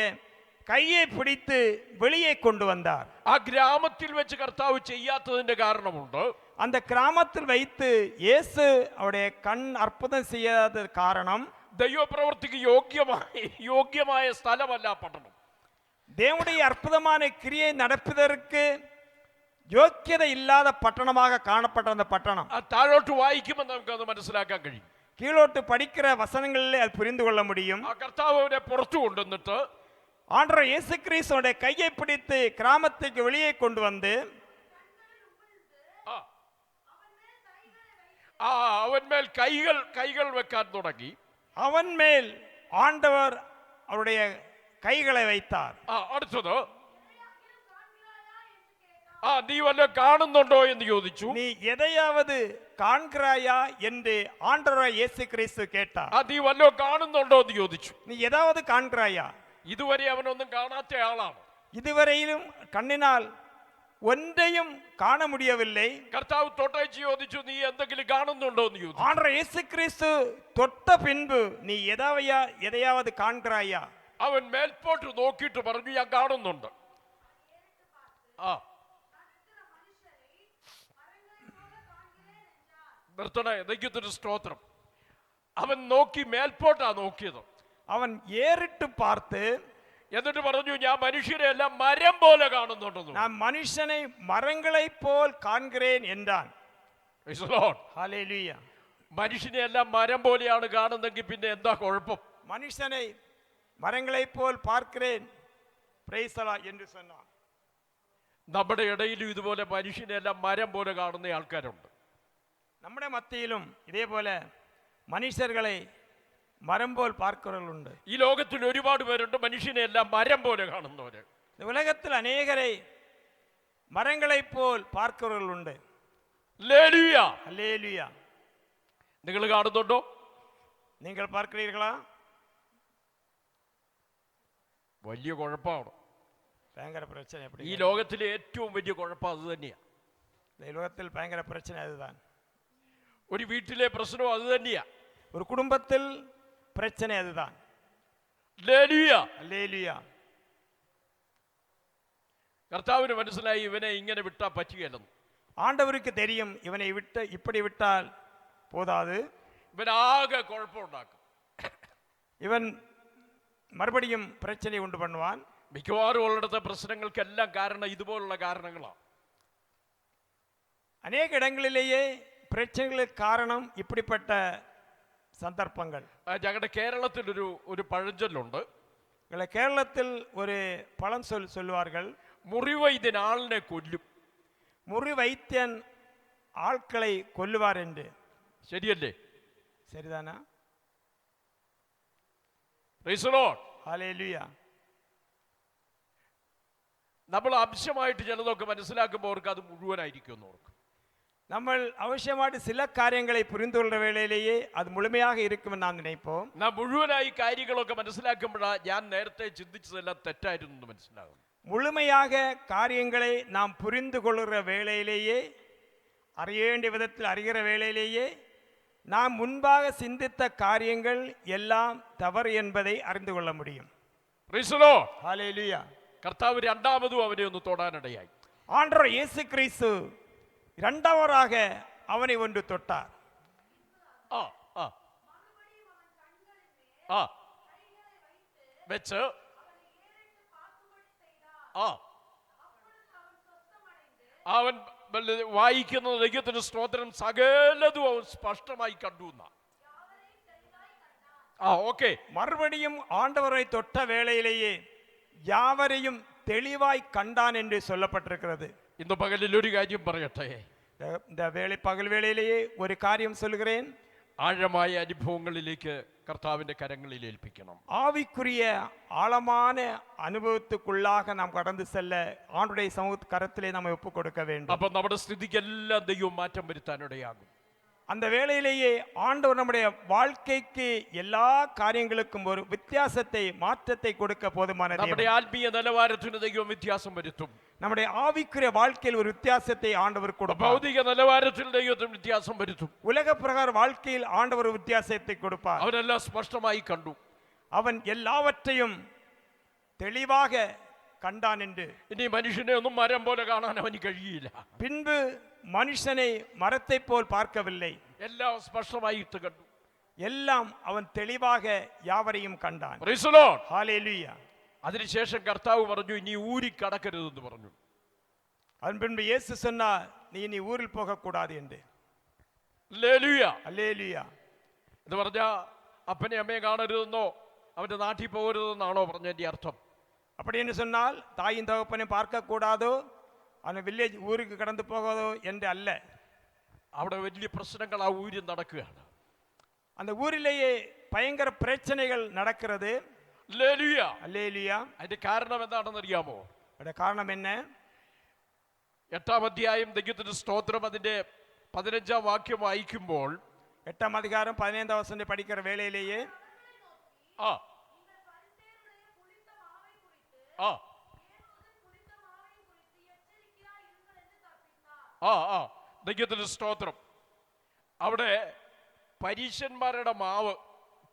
Speaker 2: கையை பிடித்து வெளியே கொண்டு வந்தார்.
Speaker 1: ആ ഗ്രാമത്തിൽ വെച്ച് കർത്താവ് ചെയ്യാത്തതിന്റെ കാരണമുണ്ട്.
Speaker 2: அந்த கிராமத்தில் வைத்து இயேசு அவருடைய கண் அற்புதம் செய்யாத காரணம்,
Speaker 1: ദൈവപ്രവൃത്തിക്ക് യോഗ്യമായ സ്ഥലമല്ല പട്ടണം.
Speaker 2: தேவனுடைய அற்புதமான கிரியை நடப்பதற்கு யோக்கியதை இல்லாத பட்டணமாக காணப்பட்ட அந்த பட்டணம்.
Speaker 1: താഴോട്ട് വായിക്കുമ്പോൾ നമുക്കത് മനസ്സിലാക്കാൻ കഴിയും.
Speaker 2: கீழோட்டு படிக்கிற வசனங்களிலே அது புரிந்து கொள்ள முடியும்.
Speaker 1: ആ കർത്താവ് അവനെ പുറത്തു കൊണ്ടുവന്നിട്ട്
Speaker 2: ஆண்டவர் இயேசு கிறிஸ்துவோட கையை பிடித்து கிராமத்துக்கு வெளியே கொண்டு வந்து
Speaker 1: അവൻ മേൽ കൈകൾ വെക്കാൻ തുടങ്ങി.
Speaker 2: அவன் மேல் ஆண்டவர் அவருடைய கைகளை வைத்தார்.
Speaker 1: അടുത്തത്, നീ വല്ല കാണുന്നുണ്ടോ എന്ന് ചോദിച്ചു.
Speaker 2: நீ எதையாவது காண்கிறாயா என்று ஆண்டவர் இயேசு கிறிஸ்து கேட்டார்.
Speaker 1: നീ വല്ലോ കാണുന്നുണ്ടോ എന്ന് ചോദിച്ചു.
Speaker 2: நீ ஏதாவது காண்கிறாயா?
Speaker 1: ഇതുവരെ അവനൊന്നും കാണാത്ത ആളാണ്.
Speaker 2: இதுவரையிலும் கண்ணினால் ஒன்றையும் காண முடியவில்லை.
Speaker 1: കർത്താവ് തൊട്ടയച്ച് ചോദിച്ചു, നീ എന്തെങ്കിലും കാണുന്നുണ്ടോ എന്ന് ചോദിച്ചു.
Speaker 2: ஆண்டவர் இயேசு கிறிஸ்து தொட்ட பின்பு நீ எதையாவது காண்கிறாயா?
Speaker 1: അവൻ മേൽപോട്ട് നോക്കിയിട്ട് പറഞ്ഞു, ഞാൻ കാണുന്നുണ്ട്. നിർത്തണേ, ദൈവത്തിന് സ്തോത്രം. അവൻ നോക്കി, മേൽപോട്ടാ നോക്കിയത്.
Speaker 2: அவன் ஏறிட்டு பார்த்து
Speaker 1: എന്നിട്ട് പറഞ്ഞു, ഞാൻ മനുഷ്യരെ എല്ലാം മരം പോലെ കാണുന്നുണ്ടെന്ന്.
Speaker 2: நான் மனுஷனை மரங்களை போல் காண்கிறேன் என்றான்.
Speaker 1: Praise the Lord.
Speaker 2: ஹல்லேலூயா.
Speaker 1: മനുഷ്യനെ എല്ലാം മരം പോലെയാണ് കാണുന്നെങ്കിൽ പിന്നെ എന്താ കുഴപ്പം?
Speaker 2: மனுஷனை மரங்களை போல் பார்க்கிறேன் பிரைஸ் தி லார்ட் என்று சொன்னான்.
Speaker 1: നമ്മുടെ ഇടയിലും ഇതുപോലെ മനുഷ്യനെ എല്ലാം മരം പോലെ കാണുന്ന ആൾക്കാരുണ്ട്.
Speaker 2: നമ്മുടെ മധ്യയിലും ഇതേപോലെ മനുഷ്യர்களை மரம் போல் பார்க்கிறவர்கள் உண்டு.
Speaker 1: ഈ ലോകത്തിൽ ഒരുപാട് പേരുണ്ട് മനുഷ്യനെ എല്ലാം മരം പോലെ കാണുന്നവര്.
Speaker 2: இந்த உலகத்தில் அநேகரை மரங்களை போல் பார்க்கிறவர்கள் உண்டு.
Speaker 1: ഹല്ലേലൂയ.
Speaker 2: ஹல்லேலூயா.
Speaker 1: നിങ്ങൾ കാണുന്നുണ്ടോ?
Speaker 2: நீங்கள் பார்க்கிறீர்களா?
Speaker 1: വലിയ കുഴപ്പമാണ്.
Speaker 2: பயங்கர பிரச்சனை. எப்படி?
Speaker 1: ഈ ലോകത്തിലെ ഏറ്റവും വലിയ കുഴപ്പം അത് തന്നെയാണ്.
Speaker 2: இந்த உலகத்தில் பயங்கர பிரச்சனை அதுதான்.
Speaker 1: ഒരു വീട്ടിലെ പ്രശ്നം അത് തന്നെയാ.
Speaker 2: ஒரு குடும்பத்தில் பிரச்சனை அதுதான்.
Speaker 1: ഹല്ലേലൂയ.
Speaker 2: ஹல்லேலூயா.
Speaker 1: കർത്താവിന് മനസ്സിലായി ഇവനെ ഇങ്ങനെ വിട്ടാ പറ്റുകയല്ലെന്ന്.
Speaker 2: ஆண்டவருக்கு தெரியும் இவனை விட்டு இப்படி விட்டால் போதாது,
Speaker 1: ഇവനാകെ കുഴപ്പമുണ്ടാക്കും.
Speaker 2: இவன் மறுபடியும் பிரச்சனை உண்டு பண்ணுவான்.
Speaker 1: മിക്കവാറും ഉള്ളിടത്തെ പ്രശ്നങ്ങൾക്കെല്ലാം കാരണം ഇതുപോലുള്ള കാരണങ്ങളാണ്.
Speaker 2: அநேக இடங்களிலேயே பிரச்சனைகளுக்கு காரணம் இப்படிப்பட்ட சந்தர்ப்பங்கள்.
Speaker 1: ഞങ്ങളുടെ കേരളത്തിൽ ഒരു പഴഞ്ചൊല്ലുണ്ട്.
Speaker 2: கேரளத்தில் ஒரு பழம் சொல்லுவார்கள்,
Speaker 1: മുറിവൈദ്യൻ ആളിനെ കൊല്ലും,
Speaker 2: முறி வைத்தியன் ஆட்களை கொல்லுவார் என்று.
Speaker 1: ശരിയല്ലേ?
Speaker 2: சரிதானா?
Speaker 1: Praise the Lord.
Speaker 2: ஹalleluya.
Speaker 1: നമ്മൾ അംശമായിട്ട് ചിലതൊക്കെ മനസ്സിലാക്കുമ്പോൾ അവർക്ക് അത് മുഴുവനായിരിക്കും എന്ന് ഓർക്കും.
Speaker 2: നമ്മൾ அவசியமாட்டு சில காரியங்களை புரிந்து கொள்ற வேளையிலேயே அது முழுமையாக இருக்கும் என்று நாம் நினைப்போம்.
Speaker 1: നാം മുഴുവനായി കാര്യങ്ങളൊക്കെ മനസ്സിലാക്കുമ്പോഴാണ് ഞാൻ നേരത്തെ ചിന്തിച്ചതെല്ലാം തെറ്റായിരുന്നു എന്ന് മനസ്സിലാകും.
Speaker 2: முழுமையாக காரியங்களை நாம் புரிந்து கொள்கிற வேளையிலேயே, அறிய வேண்டிய விதத்தில் அறிகிற வேளையிலேயே நாம் முன்பாக சிந்தித்த காரியங்கள் எல்லாம் தவறு என்பதை அறிந்து கொள்ள முடியும்.
Speaker 1: Praise the Lord.
Speaker 2: ஹalleluya.
Speaker 1: കർത്താവ് രണ്ടാമതും അവനെ ഒന്ന് തൊടാനിടയായി.
Speaker 2: ஆண்டவர் இயேசு கிறிஸ்து இரண்டாவதாக அவனை ஒன்று தொட்டார்.
Speaker 1: ആ ആ ആ വെച്ച് ആ അവൻ വായിക്കുന്ന ദൈവത്തിന് സ്തോത്രം സകലതും അവൻ സ്പഷ്ടമായി കണ്ടു എന്നാ. ഓക്കെ.
Speaker 2: மறுபடியும் ஆண்டவரை தொட்ட வேளையிலேயே யாவரையும் தெளிவாய் கண்டான் என்று சொல்லப்பட்டிருக்கிறது.
Speaker 1: ഇന്ന് പകലിൽ ഒരു കാര്യം പറയട്ടെ.
Speaker 2: இந்த பகல் வேளையிலேயே ஒரு காரியம் சொல்கிறேன்.
Speaker 1: ആഴമായ അനുഭവങ്ങളിലേക്ക് കർത്താവിന്റെ കരങ്ങളിൽ ഏൽപ്പിക്കണം.
Speaker 2: ஆவிக்குரிய ஆழமான அனுபவத்துக்குள்ளாக நாம் கடந்து செல்ல ஆண்டுடைய சமூக கரத்திலே நாம் ஒப்புக் கொடுக்க வேண்டும்.
Speaker 1: അപ്പൊ നമ്മുടെ സ്ഥിതിക്കെല്ലാം ദൈവം മാറ്റം വരുത്താനിടയാകും.
Speaker 2: அந்த வேளையிலேயே ஆண்டவர் நம்முடைய வாழ்க்கைக்கு எல்லா காரியங்களுக்கும் ஒரு வித்தியாசத்தை, மாற்றத்தை கொடுக்க போதுமான
Speaker 1: നമ്മുടെ ആത്മീയ നിലവാരത്തിന് ദൈവം വ്യത്യാസം വരുത്തും.
Speaker 2: நம்முடைய ஆவிக்குரிய வாழ்க்கையில் ஒரு வித்தியாசத்தை ஆண்டவர் கொடுப்பார்.
Speaker 1: ഭൗതിക നിലവാരത്തിൽ ദൈവത്തിന് വ്യത്യാസം വരുത്തും.
Speaker 2: உலக பிரகார வாழ்க்கையில் ஆண்டவர் ஒரு வித்தியாசத்தை கொடுப்பார்.
Speaker 1: അവനെല്ലാം സ്പഷ്ടമായി കണ്ടു.
Speaker 2: அவன் எல்லாவற்றையும் தெளிவாக கண்டான் என்று.
Speaker 1: ഇനി മനുഷ്യനെ ഒന്നും മരം പോലെ കാണാൻ അവന് കഴിയില്ല.
Speaker 2: பின்பு மனுஷனை மரத்தை போல் பார்க்கவில்லை.
Speaker 1: എല്ലാം സ്പഷ്ടമായിട്ട് കണ്ടു.
Speaker 2: எல்லாம் அவன் தெளிவாக யாவரையும் கண்டான்.
Speaker 1: Praise the Lord.
Speaker 2: ஹalleluya.
Speaker 1: അതിനുശേഷം കർത്താവ് പറഞ്ഞു ഇനി ഊരി കടക്കരുതെന്ന് പറഞ്ഞു.
Speaker 2: அதன் பின்பு இயேசு சொன்னார், நீ இனி ஊரில் போக கூடாது என்று.
Speaker 1: ഹല്ലേലൂയ.
Speaker 2: ஹalleluya.
Speaker 1: എന്ന് പറഞ്ഞാ അപ്പനെ അമ്മയെ കാണരുതെന്നോ അവന്റെ നാട്ടിൽ പോകരുതെന്നാണോ പറഞ്ഞതിന്റെ അർത്ഥം?
Speaker 2: அப்படி என்று சொன்னால் தாயின் தகப்பனை பார்க்க கூடாதோ, அவன் வில்லேஜ் ஊருக்கு கடந்து போகாதோ என்று அல்ல.
Speaker 1: അവിടെ വലിയ പ്രശ്നങ്ങൾ ആ ഊരിൽ നടക്കുകയാണ്.
Speaker 2: அந்த ஊரிலேயே பயங்கர பிரச்சனைகள் நடக்கிறது.
Speaker 1: ഹല്ലേലൂയ.
Speaker 2: அல்லேலூயா.
Speaker 1: അതിന്റെ കാരണം എന്താണെന്ന് അറിയാമോ?
Speaker 2: அதோட காரணம் என்ன?
Speaker 1: 8-ാം അധ്യായം ദൈവത്തിന്റെ സ്തോത്രം അതിന്റെ 15-ാം വാക്യം വായിക്കുമ്പോൾ
Speaker 2: 8ஆம் அதிகாரம் 15ஆம் வசனம் படிக்கிற வேளையிலேயே
Speaker 1: ആ ആ ആ ആ ദൈവത്തിന്റെ സ്തോത്രം. അവിടെ പരീശന്മാരുടെ മാവ്,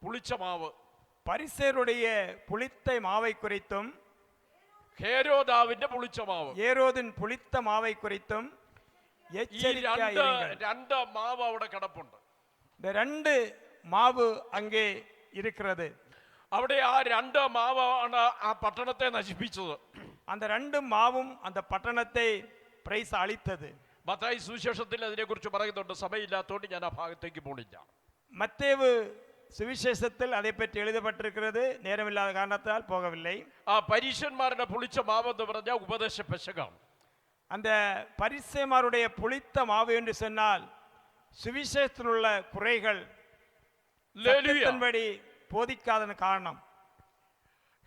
Speaker 1: പുളിച്ച മാവ്,
Speaker 2: பரிசேருடைய புளித்த மாவை குறித்தும்
Speaker 1: ഹേരോദാവിന്റെ പുളിച്ച മാവ്,
Speaker 2: ஏரோதின் புளித்த மாவை குறித்தும்
Speaker 1: ഈ
Speaker 2: எச்சரிக்கையாயிருங்கள்.
Speaker 1: രണ്ട് മാവ് അവിടെ കിടപ്പുണ്ട്.
Speaker 2: இந்த ரெண்டு மாவு அங்கே இருக்கிறது.
Speaker 1: അവിടെ ആ രണ്ട് മാവാണ് ആ പട്ടണത്തെ നശിപ്പിച്ചത്.
Speaker 2: அந்த ரெண்டு மாவும் அந்த பட்டணத்தை பிரைஸ் அழித்தது.
Speaker 1: മത്തായി സുവിശേഷത്തിൽ അതിനെക്കുറിച്ച് പറയുന്നുണ്ട്. സഭയില്ലാത്തതുകൊണ്ട് ഞാൻ ആ ഭാഗത്തേക്ക് പോണില്ല.
Speaker 2: மத்தேவு சுவிசேஷத்தில் அதை பற்றி எழுதப்பட்டிருக்கிறது. நேரமில்லாத காரணத்தால் போகவில்லை.
Speaker 1: ആ പരീശന്മാരുടെ പുളിച്ച മാവ് എന്ന് പറഞ്ഞാൽ ഉപദേശ പെശകാണ്.
Speaker 2: அந்த பரிசேமாருடைய புளித்த மாவு என்று சொன்னால் சுவிசேஷத்தில் உள்ள குறைகள், சத்தியத்தின்படி போதிக்காத காரணம்.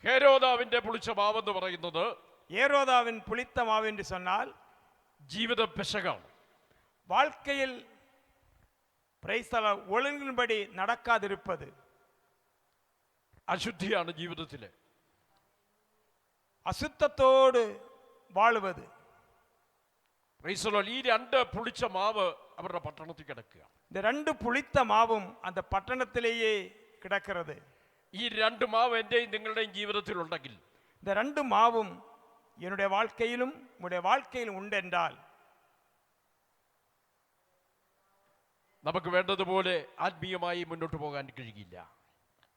Speaker 1: ഹേരോദാവിന്റെ പുളിച്ച മാവ് എന്ന് പറയുന്നത്
Speaker 2: ஏரோதாவின் புளித்த மாவு என்று சொன்னால்
Speaker 1: ജീവിത പെശകാണ്.
Speaker 2: வாழ்க்கையில் ஒழுங்கின்படி நடக்காதிருப்பது,
Speaker 1: അശുദ്ധിയാണ് ജീവിതത്തിലെ.
Speaker 2: அசுத்தத்தோடு வாழுவது.
Speaker 1: ഈ രണ്ട് പുളിച്ച മാവ് അവരുടെ പട്ടണത്തിൽ കിടക്കുക.
Speaker 2: இந்த ரெண்டு புளித்த மாவும் அந்த பட்டணத்திலேயே கிடக்கிறது.
Speaker 1: ഈ രണ്ട് മാവ് എന്റെയും നിങ്ങളുടെയും ജീവിതത്തിൽ ഉണ്ടെങ്കിൽ,
Speaker 2: இந்த ரெண்டு மாவும் என்னுடைய வாழ்க்கையிலும் உங்களுடைய வாழ்க்கையிலும் உண்டென்றால்
Speaker 1: നമുക്ക് വേണ്ടതുപോലെ ആത്മീയമായി മുന്നോട്ട് പോകാൻ കഴിയില്ല.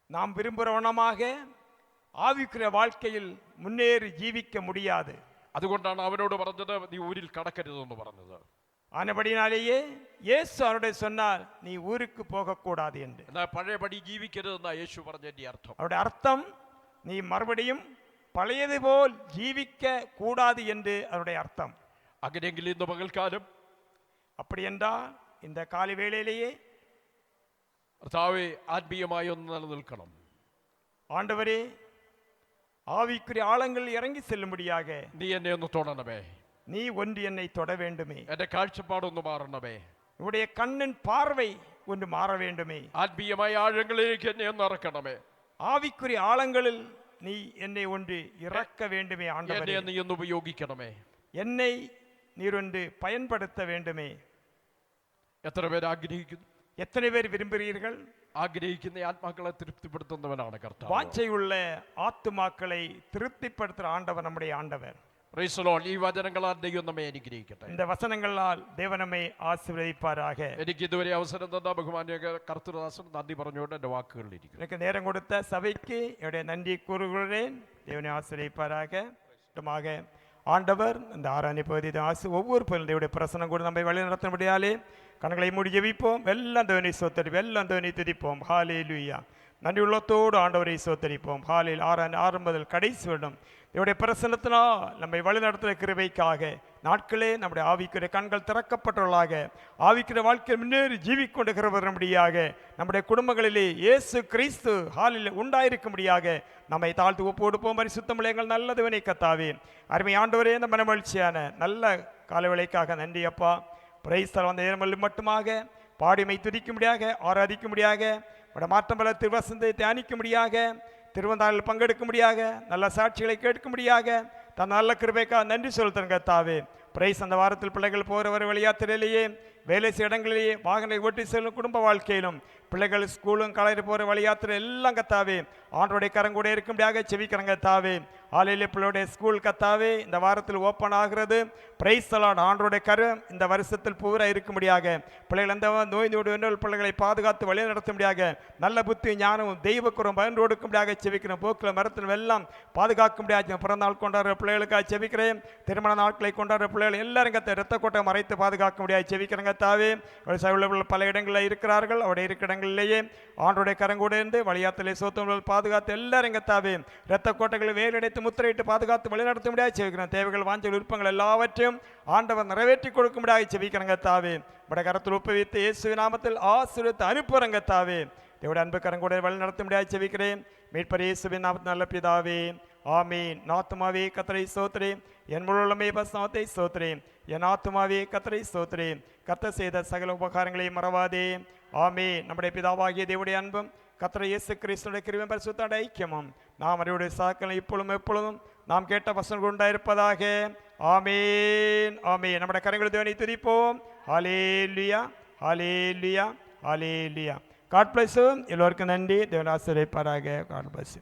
Speaker 2: நாம் விரும்புகிறவனமாக ஆவிக்குரிய வாழ்க்கையில் முன்னேறி ஜீவிக்க முடியாது.
Speaker 1: അതുകൊണ്ടാണ് അവനോട് പറഞ്ഞത് നീ ഊരിൽ കടക്കരുതെന്ന് പറഞ്ഞത്.
Speaker 2: ஆனபடினாலேயே இயேசு அவருடைய சொன்னார், நீ ஊருக்கு போகக்கூடாது என்று.
Speaker 1: എന്നാൽ പഴയപടി ജീവിക്കരുതെന്നാ യേശു പറഞ്ഞതിന്റെ அர்த்தம்.
Speaker 2: அவருடைய அர்த்தம், நீ மறுபடியும் பழையது போல் ஜீவிக்க கூடாது என்று அவருடைய அர்த்தம்.
Speaker 1: അങ്ങനെയെങ്കിൽ ഇന്ന് പകൽക്കാലം
Speaker 2: அப்படி என்றால் இந்த காலை வேளையிலேயே
Speaker 1: കർത്താവെ ആത്മീയമായി ഒന്ന് നിലനിൽക്കണം.
Speaker 2: ஆண்டவரே, ஆவிக்குரிய ஆழங்கள் இறங்கி செல்லும்படியாக
Speaker 1: നീ എന്നെ ഒന്ന് തൊടണമേ.
Speaker 2: நீ ஒன்று என்னை தொட வேண்டுமே.
Speaker 1: എന്റെ കാഴ്ചപ്പാടൊന്ന് മാറണമേ.
Speaker 2: உடைய கண்ணின் பார்வை ஒன்று மாற வேண்டுமே.
Speaker 1: ആത്മീയമായ ആഴങ്ങളിലേക്ക് എന്നെ ഒന്ന് ഇറക്കണമേ.
Speaker 2: ஆவிக்குரிய ஆழங்களில் நீ என்னை ஒன்று இறக்க வேண்டுமே.
Speaker 1: എന്നെ
Speaker 2: ஆண்டவரே,
Speaker 1: നീ ഒന്ന് ഉപയോഗിക്കണമേ.
Speaker 2: என்னை நீர் ஒன்று பயன்படுத்த வேண்டுமே.
Speaker 1: എത്ര പേര് ആഗ്രഹിക്കുന്നു?
Speaker 2: எத்தனை பேர் விரும்புகிறீர்கள்?
Speaker 1: ആഗ്രഹിക്കുന്ന ആത്മാക്കളെ തൃപ്തിപ്പെടുത്തുന്നവനാണ് കർത്താവ്.
Speaker 2: வாஞ்சையுள்ள ஆத்துமாக்களை திருப்திப்படுத்துகிற ஆண்டவர் நம்முடைய ஆண்டவர்.
Speaker 1: Praise the Lord. ഈ വചനങ്ങളാൽ ദൈവം നമ്മെ അനുഗ്രഹിക്കട്ടെ.
Speaker 2: இந்த வசனங்களால் தேவன் நம்மை ஆசீர்வதிப்பாராக.
Speaker 1: എനിക്ക് ഇതുവരെ അവസരം തന്ന ബഹുമാന്യ കർത്തൃദാസൻ നന്ദി പറഞ്ഞുകൊണ്ട് എൻ്റെ വാക്കുകളിലിരിക്കുന്നു.
Speaker 2: எனக்கு நேரம் கொடுத்த சபைக்கு என்னுடைய நன்றி கூறுகிறேன். தேவனை ஆசீர்வதிப்பாராக. ஆண்டவர் இந்த ஆராய்ச்சி பகுதி ஒவ்வொரு பகுதியுடைய பிரசனம் கூட நம்மை வழி நடத்தினபடியாலே கண்களை மூடி ஜெபிப்போம். எல்லாம் தேவனை சோத்தரிப்போம், எல்லாம் தேவனை துதிப்போம். ஹல்லேலூயா. நன்றி உள்ளத்தோடு ஆண்டவரை சோத்தரிப்போம். ஹல்லேலூயா. ஆரம்பத்தில் கடைசி வருடம் இவருடைய பிரசன்னத்தினால் நம்மை வழி நடத்துகிற கிருபைக்காக நாட்களே நம்முடைய ஆவிக்குரிய கண்கள் திறக்கப்பட்டவர்களாக ஆவிக்குரிய வாழ்க்கையில் முன்னேறி ஜீவிக்கொண்டுகிறவரும்படியாக நம்முடைய குடும்பங்களிலே இயேசு கிறிஸ்து ஹாலில் உண்டாயிருக்கும்படியாக நம்மை தாழ்த்து ஒப்பு கொடுப்போம். பரிசுத்தமுள்ள எங்கள் நல்லதுவனை கத்தாவே, அருமை ஆண்டவரே, இந்த மனமகிழ்ச்சியான நல்ல காலவேளைக்காக நன்றி அப்பா. பிரைஸ்தர் வந்த நேரங்களில் மட்டுமாக பாடிமை துதிக்கும்படியாக ஆராதிக்கும்படியாக மாற்றம் பல திருவசந்தை தியானிக்கும்படியாக திருவந்தாளில் பங்கெடுக்கும்படியாக நல்ல சாட்சிகளை கேட்கும்படியாக தன் நல்ல கிருபைக்காக நன்றி செலுத்துங்க கர்த்தாவே. பிரைஸ் அந்த வாரத்தில் பிள்ளைகள் போகிற வழியாத்திரையிலேயே வேலை செய்ய இடங்களிலேயே வாகனங்களை ஓட்டி செல்லும் குடும்ப வாழ்க்கையிலும் பிள்ளைகள் ஸ்கூலும் காலையில் போகிற வழியாத்திரை எல்லாம் கத்தாவே ஆண்டோடைய கரங்கூட இருக்கும்படியாக செவிக்கிறங்க கத்தாவே. ஆலையிலே பிள்ளையுடைய ஸ்கூல் கத்தாவே இந்த வாரத்தில் ஓப்பன் ஆகிறது. பிரைஸ் தலாட் ஆண்டோடைய கரம் இந்த வருஷத்தில் பூரா இருக்கும்படியாக பிள்ளைகள் அந்த நோய் நொடி பிள்ளைகளை பாதுகாத்து வழி நடத்தும்படியாக நல்ல புத்தி ஞானமும் தெய்வக்குறம் பயன் கொடுக்கும்படியாக செவிக்கிறேன். போக்கில் மரத்தில் எல்லாம் பாதுகாக்கும்படியாக பிறந்தநாள் கொண்டாடுற பிள்ளைகளுக்காக செவிக்கிறேன். திருமண நாட்களை கொண்டாடுற பிள்ளைகள் எல்லாரும் கத்த இரத்த கோட்டை மறைத்து பாதுகாக்கும்படியாக செவிக்கிறேங்க தாவே. பல இடங்களில் இருக்கிறார்கள். அவருடைய இருக்கிற இடங்களிலேயே ஆண்டோடைய கரங்கூட இருந்து வழியாத்திலே சோத்தவர்கள் பாதுகாத்து எல்லாரும் கத்தாவே இரத்த கோட்டைகளை வேலடைத்து முத்திரையிட்டு பாதுகாத்து வழிநடத்த முடியாது செவிக்கிறேன். தேவைகள் வாஞ்சல் விருப்பங்கள் எல்லாவற்றையும் ஆண்டவர் நிறைவேற்றி கொடுக்க முடியாது செவிக்கிறங்க தாவே. உடைய கரத்தில் ஒப்புவித்து இயேசு நாமத்தில் ஆசீர்வதித்து அனுப்புறங்க தாவே. தேவடைய அன்பு கரங்கூட வழி நடத்த முடியாது செவிக்கிறேன். மீட்பர் இயேசுவின் நாமத்தில் நல்ல பிதாவே, ஆமீன். ஆத்துமாவே கர்த்தரை ஸ்தோத்திரே, என் முழுமே பஸ்நாமத்தை ஸ்தோத்திரே. என் ஆத்துமாவே கர்த்தரை ஸ்தோத்திரே, கர்த்தர் செய்த சகல உபகாரங்களை மறவாதே. ஆமீன். நம்முடைய பிதாவாகிய தேவனுடைய அன்பும் கர்த்தர் இயேசு கிறிஸ்துவின் கிருபையும் பரிசுத்த ஐக்கியமும் நாம் அவருடைய சாக்களை இப்பொழுதும் எப்பொழுதும் நாம் கேட்ட வசனம் உண்டாயிருப்பதாக. ஆமீன், ஆமீன். நம்முடைய கரங்களை தேவனை துதிப்போம். ஹல்லேலூயா, ஹல்லேலூயா, ஹல்லேலூயா. God bless. எல்லோருக்கும் நன்றி. தேவன் ஆசீர்வதிப்பாராக. God plus.